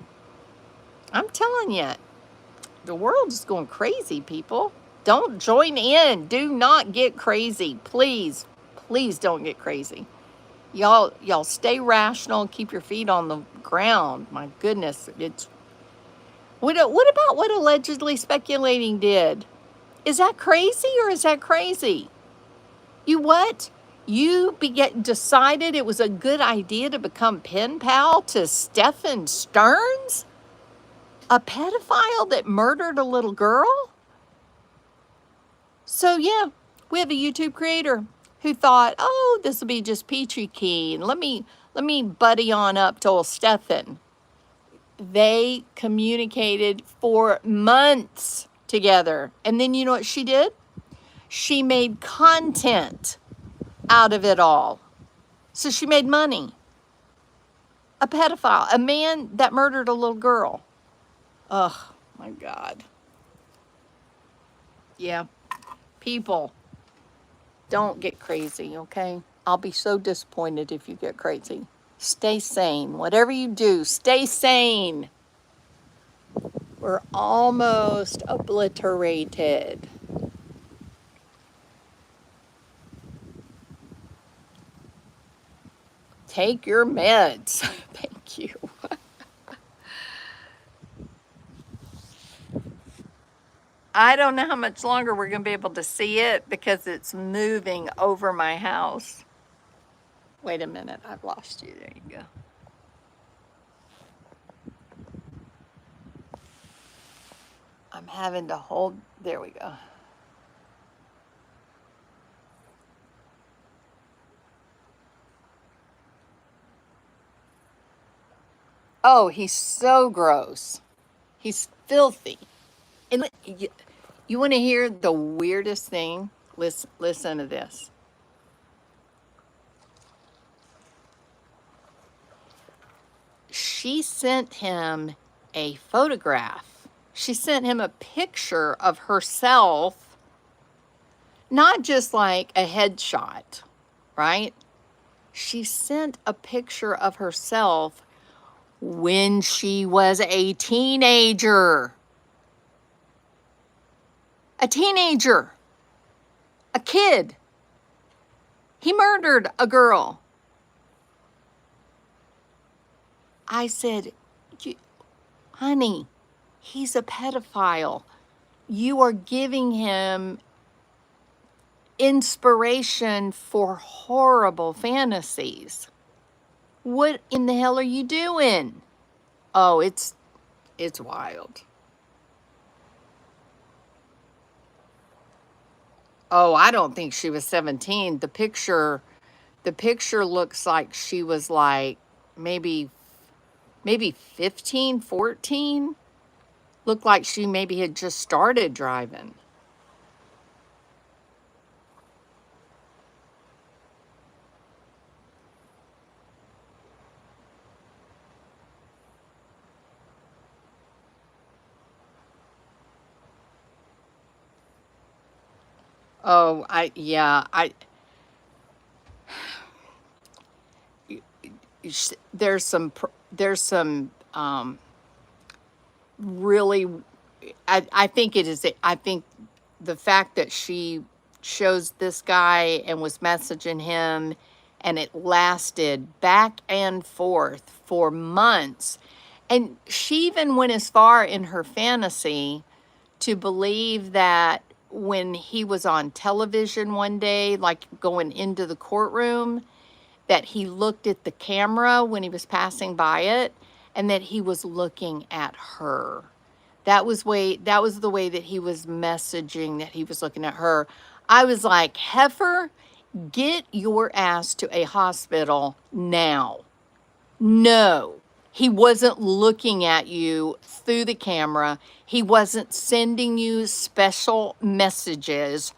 Speaker 1: I'm telling you, the world is going crazy, people. Don't join in. Do not get crazy. Please, please don't get crazy. Y'all stay rational and keep your feet on the ground. My goodness, what about what allegedly speculating did? Is that crazy or is that crazy? You what? You decided it was a good idea to become pen pal to Stefan Stearns? A pedophile that murdered a little girl? So yeah, we have a YouTube creator who thought, oh, this will be just peachy keen. Let me buddy on up to old Stefan. They communicated for months together. And then you know what she did? She made content out of it all. So she made money. A pedophile, a man that murdered a little girl. Oh my God. Yeah. People, don't get crazy, okay? I'll be so disappointed if you get crazy. Stay sane. Whatever you do, stay sane. We're almost obliterated. Take your meds. Thank you. I don't know how much longer we're going to be able to see it because it's moving over my house. Wait a minute, I've lost you. There you go. I'm having to hold, there we go. Oh, he's so gross. He's filthy. And you want to hear the weirdest thing? Listen to this. She sent him a photograph. She sent him a picture of herself Not just like a headshot, right? She sent a picture of herself when she was a teenager. A teenager. A kid. He murdered a girl. I said, honey, he's a pedophile. You are giving him inspiration for horrible fantasies. What in the hell are you doing? Oh, it's wild. Oh, I don't think she was 17. The picture looks like she was like maybe 15, 14. Looked like she maybe had just started driving. Oh, there's some really, I think it is, I think the fact that she chose this guy and was messaging him and it lasted back and forth for months. And she even went as far in her fantasy to believe that when he was on television one day, like going into the courtroom, that he looked at the camera when he was passing by it and that he was looking at her. That was the way that he was messaging, that he was looking at her. I was like, heifer, get your ass to a hospital now. No, he wasn't looking at you through the camera. He wasn't sending you special messages.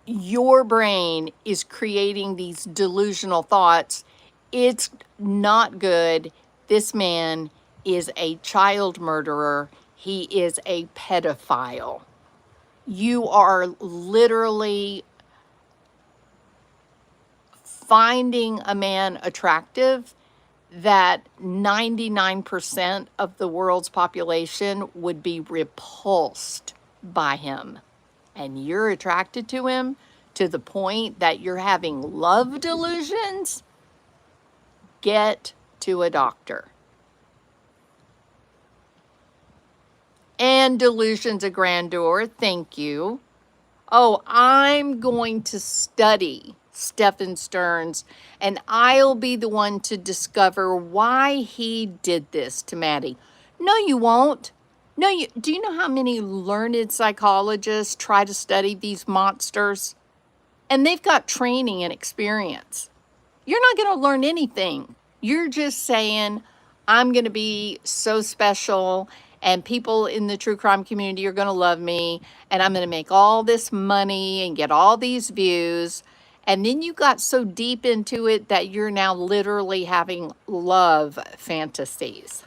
Speaker 1: Your brain is creating these delusional thoughts. It's not good. This man is a child murderer. He is a pedophile. You are literally finding a man attractive that 99% of the world's population would be repulsed by him. And you're attracted to him to the point that you're having love delusions. Get to a doctor. And delusions of grandeur, thank you. Oh, I'm going to study Stephen Stearns, and I'll be the one to discover why he did this to Maddie. No, you won't. No, do you know how many learned psychologists try to study these monsters? And they've got training and experience. You're not going to learn anything. You're just saying, I'm going to be so special and people in the true crime community are going to love me and I'm going to make all this money and get all these views. And then you got so deep into it that you're now literally having love fantasies.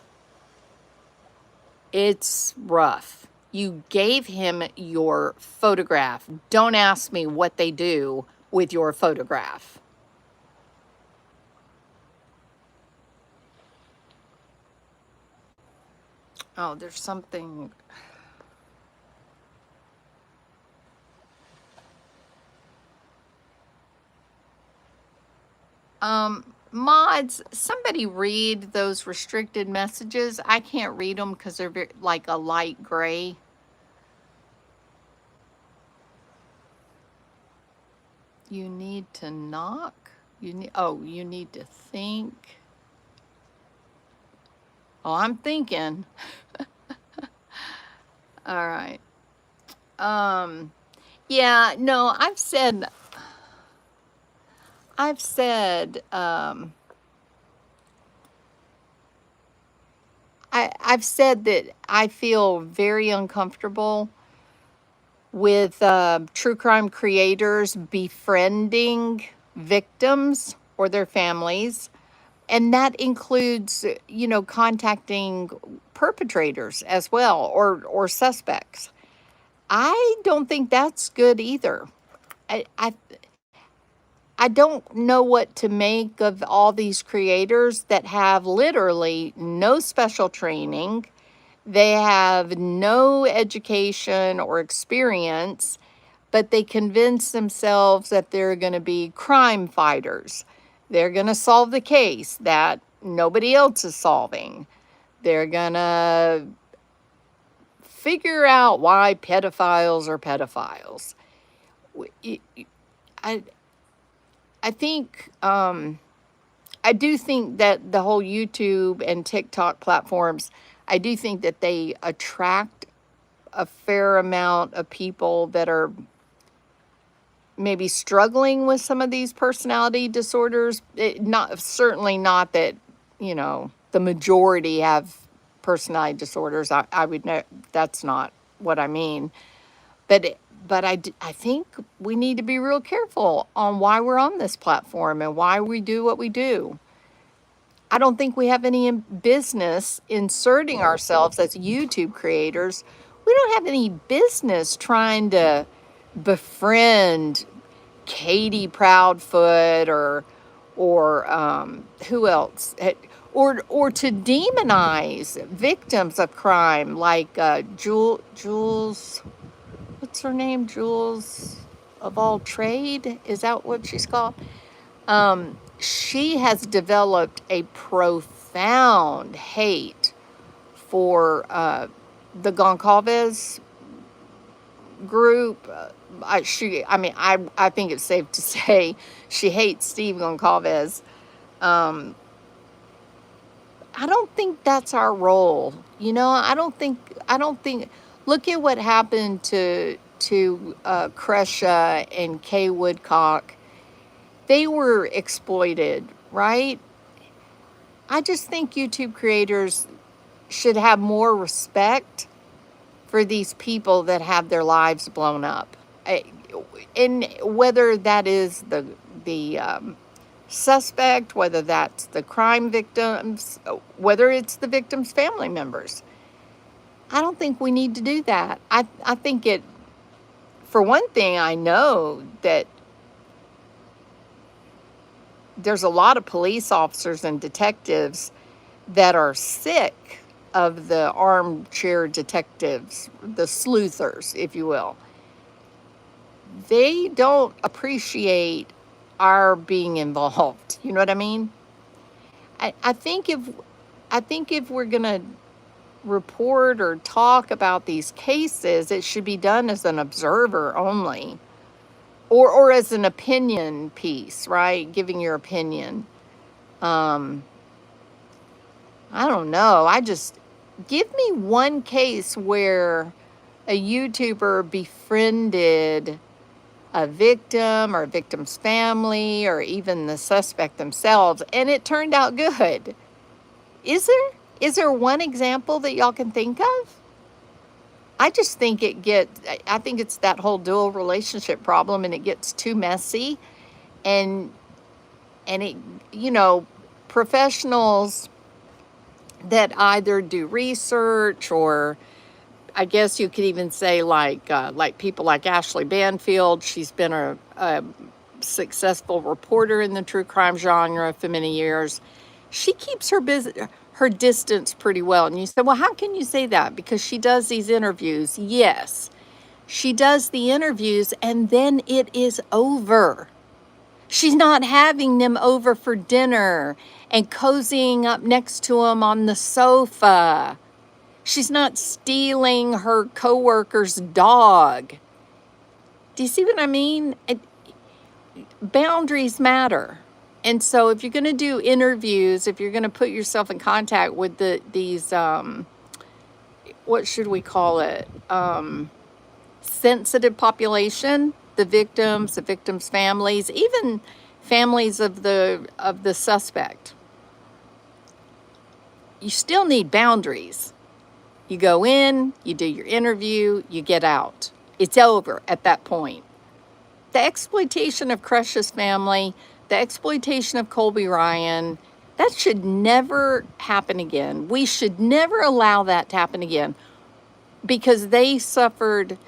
Speaker 1: It's rough. You gave him your photograph. Don't ask me what they do with your photograph. Oh, there's something. Mods, somebody read those restricted messages. I can't read them because they're very, like a light gray. You need to knock. You need to think. Oh, I'm thinking. All right. Yeah, no, I've said, I've said that I feel very uncomfortable with true crime creators befriending victims or their families. And that includes, contacting perpetrators as well or suspects. I don't think that's good either. I, I I don't know what to make of all these creators that have literally no special training. They have no education or experience, but they convince themselves that they're going to be crime fighters. They're going to solve the case that nobody else is solving. They're going to figure out why pedophiles are pedophiles. I, I think, I do think that the whole YouTube and TikTok platforms, I do think that they attract a fair amount of people that are maybe struggling with some of these personality disorders. Not certainly not that, the majority have personality disorders. I would know that's not what I mean. But I think we need to be real careful on why we're on this platform and why we do what we do. I don't think we have any business inserting ourselves as YouTube creators. We don't have any business trying to befriend Katie Proudfoot or who else, or to demonize victims of crime like Jules. What's her name? Jules of All Trade. Is that what she's called? She has developed a profound hate for the Goncalves group. I think it's safe to say she hates Steve Goncalves. I don't think that's our role. I don't think. Look at what happened to Kresha and Kay Woodcock. They were exploited, right? I just think YouTube creators should have more respect for these people that have their lives blown up. And whether that is the suspect, whether that's the crime victims, whether it's the victim's family members. I don't think we need to do that. I think for one thing, I know that there's a lot of police officers and detectives that are sick of the armchair detectives, the sleuthers, if you will. They don't appreciate our being involved. You know what I mean? I think if we're gonna report or talk about these cases, it should be done as an observer only, or as an opinion piece, right? Giving your opinion. Um, I don't know. I just give me one case where a YouTuber befriended a victim or a victim's family or even the suspect themselves and it turned out good. Is there? Is there one example that y'all can think of? I just think I think it's that whole dual relationship problem and it gets too messy and it, you know, professionals that either do research or I guess you could even say like people like Ashley Banfield. She's been a successful reporter in the true crime genre for many years. She keeps her distance pretty well. And you say, well, how can you say that? Because she does these interviews. Yes, she does the interviews and then it is over. She's not having them over for dinner and cozying up next to them on the sofa. She's not stealing her coworker's dog. Do you see what I mean? Boundaries matter. And so if you're going to do interviews, if you're going to put yourself in contact with these, what should we call it? Sensitive population, the victims' families, even families of the suspect. You still need boundaries. You go in, you do your interview, you get out. It's over at that point. The exploitation of Kresha's family, the exploitation of Colby Ryan, that should never happen again. We should never allow that to happen again because they suffered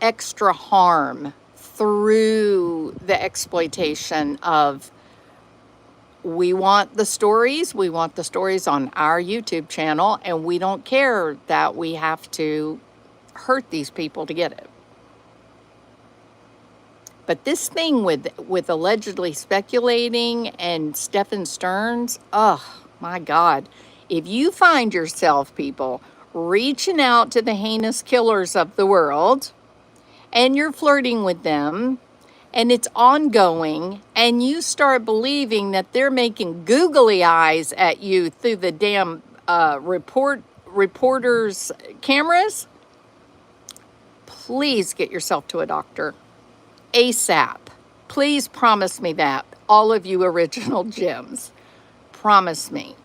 Speaker 1: extra harm through the exploitation of, we want the stories on our YouTube channel, and we don't care that we have to hurt these people to get it. But this thing with allegedly speculating and Stephen Stearns, oh my God. If you find yourself, people, reaching out to the heinous killers of the world, and you're flirting with them, and it's ongoing, and you start believing that they're making googly eyes at you through the damn reporters' cameras, please get yourself to a doctor. ASAP. Please promise me that. All of you original gems. Promise me.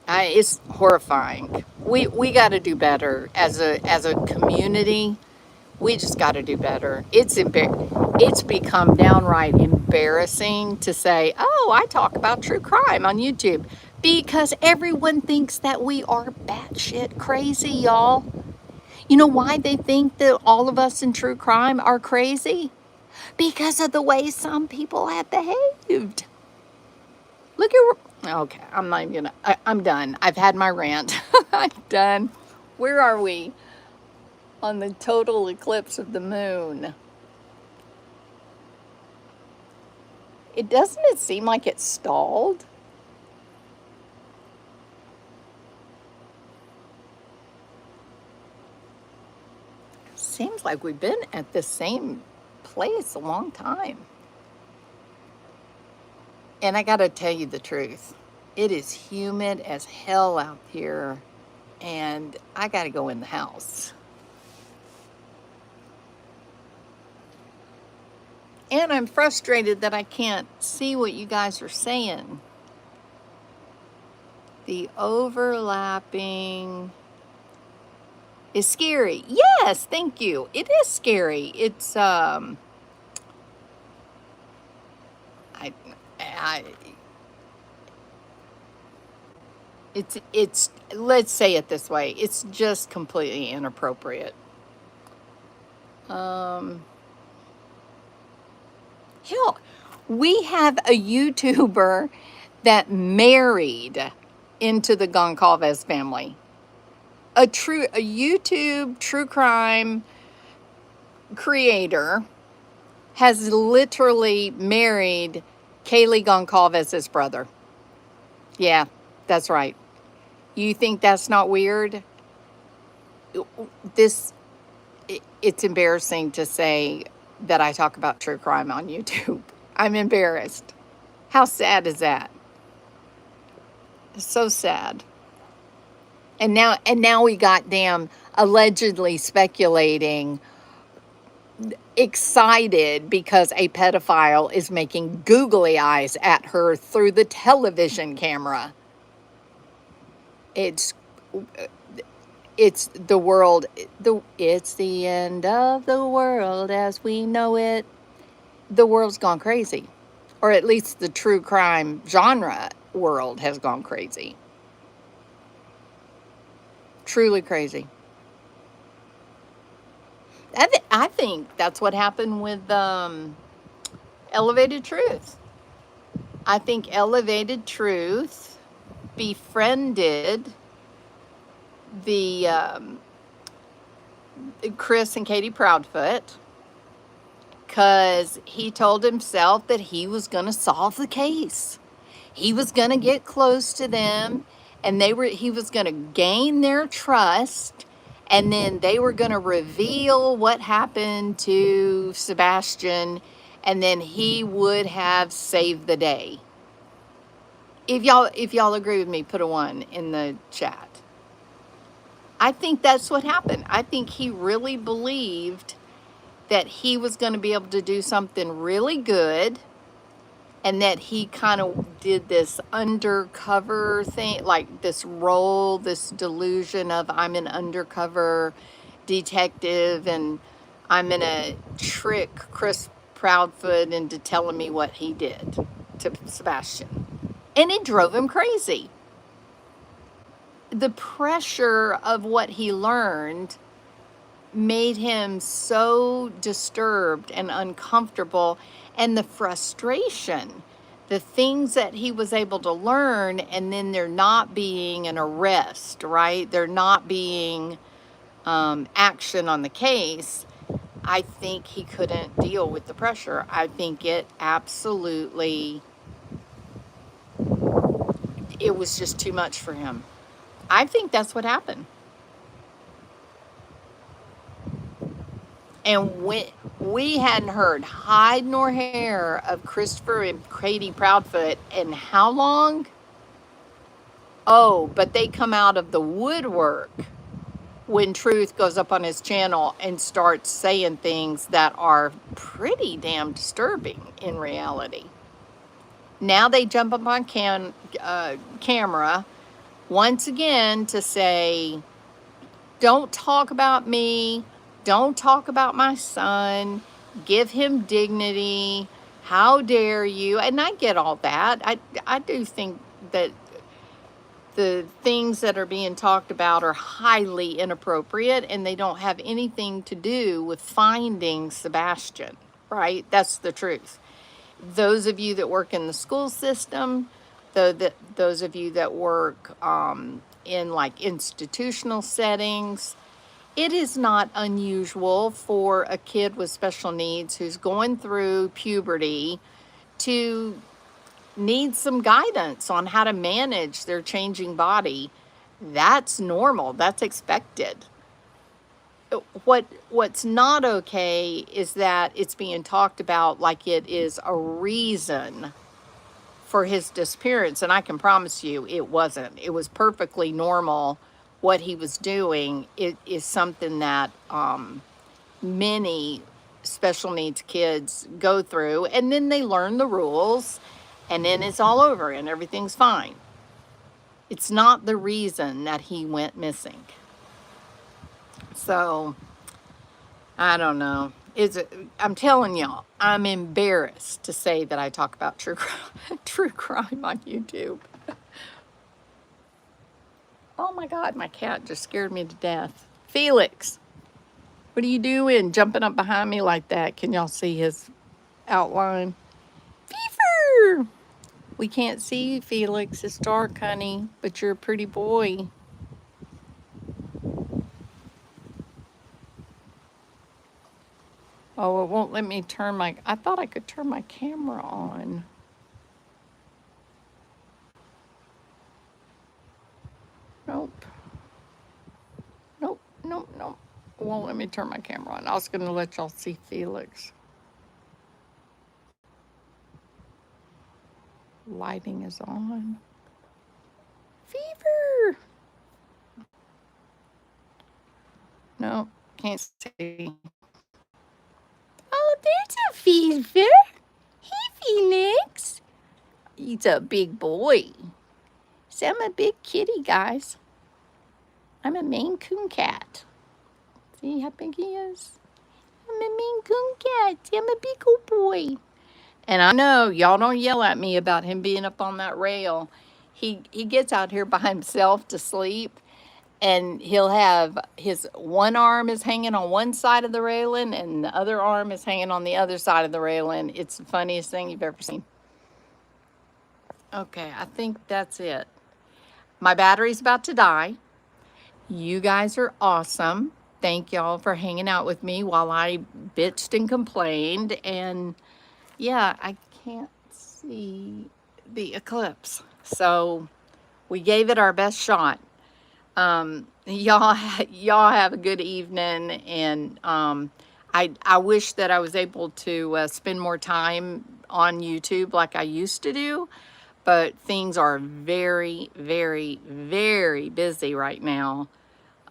Speaker 1: It's horrifying. We got to do better as a community. We just got to do better. It's become downright embarrassing to say, oh, I talk about true crime on YouTube, because everyone thinks that we are batshit crazy, y'all. You know why they think that all of us in true crime are crazy? Because of the way some people have behaved. Look at, okay, I'm not even gonna, I'm done. I've had my rant. I'm done. Where are we? On the total eclipse of the moon. Doesn't it seem like it's stalled? Seems like we've been at the same place a long time. And I gotta tell you the truth. It is humid as hell out here, and I gotta go in the house. And I'm frustrated that I can't see what you guys are saying. The overlapping is scary. Yes, thank you. It is scary. It's it's let's say it this way. It's just completely inappropriate. Hell, we have a YouTuber that married into the Goncalves family. A YouTube true crime creator has literally married Kaylee Goncalves' brother. Yeah, that's right. You think that's not weird? It's embarrassing to say that I talk about true crime on YouTube. I'm embarrassed. How sad is that? It's so sad. And now we got damn allegedly speculating, excited because a pedophile is making googly eyes at her through the television camera. It's the world. It's the end of the world as we know it. The world's gone crazy, or at least the true crime genre world has gone crazy. Truly crazy. I think that's what happened with Elevated Truth. I think Elevated Truth befriended the Chris and Katie Proudfoot, because he told himself that he was going to solve the case. He was going to get close to them, and he was going to gain their trust, and then they were going to reveal what happened to Sebastian, and then he would have saved the day. If y'all agree with me, put a 1 in the chat. I think that's what happened. I think he really believed that he was going to be able to do something really good, and that he kind of did this undercover thing, like this role, this delusion of, I'm an undercover detective and I'm going to trick Chris Proudfoot into telling me what he did to Sebastian. And it drove him crazy. The pressure of what he learned made him so disturbed and uncomfortable, and the frustration, the things that he was able to learn, and then there not being an arrest, right? There not being action on the case. I think he couldn't deal with the pressure. I think it absolutely, it was just too much for him. I think that's what happened. And we hadn't heard hide nor hair of Christopher and Katie Proudfoot in how long? Oh, but they come out of the woodwork when Truth goes up on his channel and starts saying things that are pretty damn disturbing in reality. Now they jump up on camera once again to say, don't talk about me, don't talk about my son, give him dignity, how dare you? And I get all that. I do think that the things that are being talked about are highly inappropriate, and they don't have anything to do with finding Sebastian, right? That's the truth. Those of you that work in the school system, those of you that work in like institutional settings, it is not unusual for a kid with special needs who's going through puberty to need some guidance on how to manage their changing body. That's normal. That's expected. What's not okay is that it's being talked about like it is a reason for his disappearance, and I can promise you it wasn't. It was perfectly normal. What he was doing, it is something that many special needs kids go through, and then they learn the rules, and then it's all over and everything's fine. It's not the reason that he went missing. So I don't know. I'm telling y'all, I'm embarrassed to say that I talk about true crime on YouTube. Oh my God, my cat just scared me to death. Felix, what are you doing jumping up behind me like that? Can y'all see his outline? Fever! We can't see you, Felix. It's dark, honey, but you're a pretty boy. Oh, it won't let me turn I thought I could turn my camera on. Nope. Nope, nope, nope. It won't let me turn my camera on. I was going to let y'all see Felix. Lighting is on. Fever! No, can't see. Oh, there's a Fever. Hey, Felix. He's a big boy. See, I'm a big kitty, guys. I'm a Maine Coon cat. See how big he is? I'm a Maine Coon cat. See, I'm a big old boy. And I know y'all don't yell at me about him being up on that rail. He gets out here by himself to sleep, and he'll have his one arm is hanging on one side of the railing and the other arm is hanging on the other side of the railing. It's the funniest thing you've ever seen. Okay, I think that's it. My battery's about to die. You guys are awesome. Thank y'all for hanging out with me while I bitched and complained. And yeah, I can't see the eclipse. So we gave it our best shot. Y'all have a good evening, and I wish that I was able to spend more time on YouTube like I used to do, but things are very, very, very busy right now.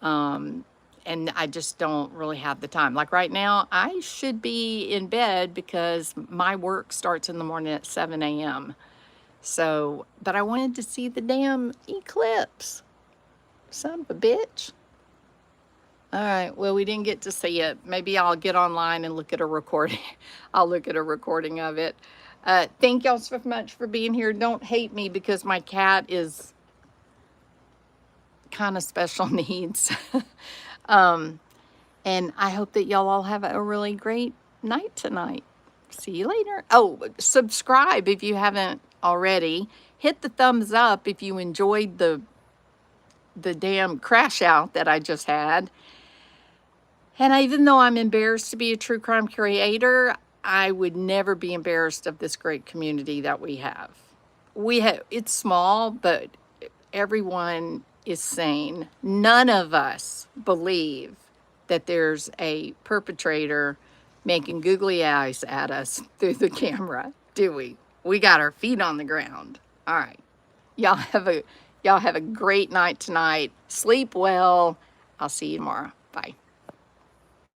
Speaker 1: And I just don't really have the time. Like right now, I should be in bed because my work starts in the morning at 7 a.m. So, but I wanted to see the damn eclipse. Son of a bitch. All right, well, we didn't get to see it. Maybe I'll get online and look at a recording. I'll look at a recording of it. Thank y'all so much for being here. Don't hate me because my cat is kind of special needs. And I hope that y'all all have a really great night tonight. See you later. Oh, subscribe if you haven't already. Hit the thumbs up if you enjoyed the damn crash out that I just had. And even though I'm embarrassed to be a true crime creator, I would never be embarrassed of this great community that we have. It's small, but everyone is sane. None of us believe that there's a perpetrator making googly eyes at us through the camera, do we? We got our feet on the ground. All right. Y'all have a y'all have a great night tonight. Sleep well. I'll see you tomorrow. Bye.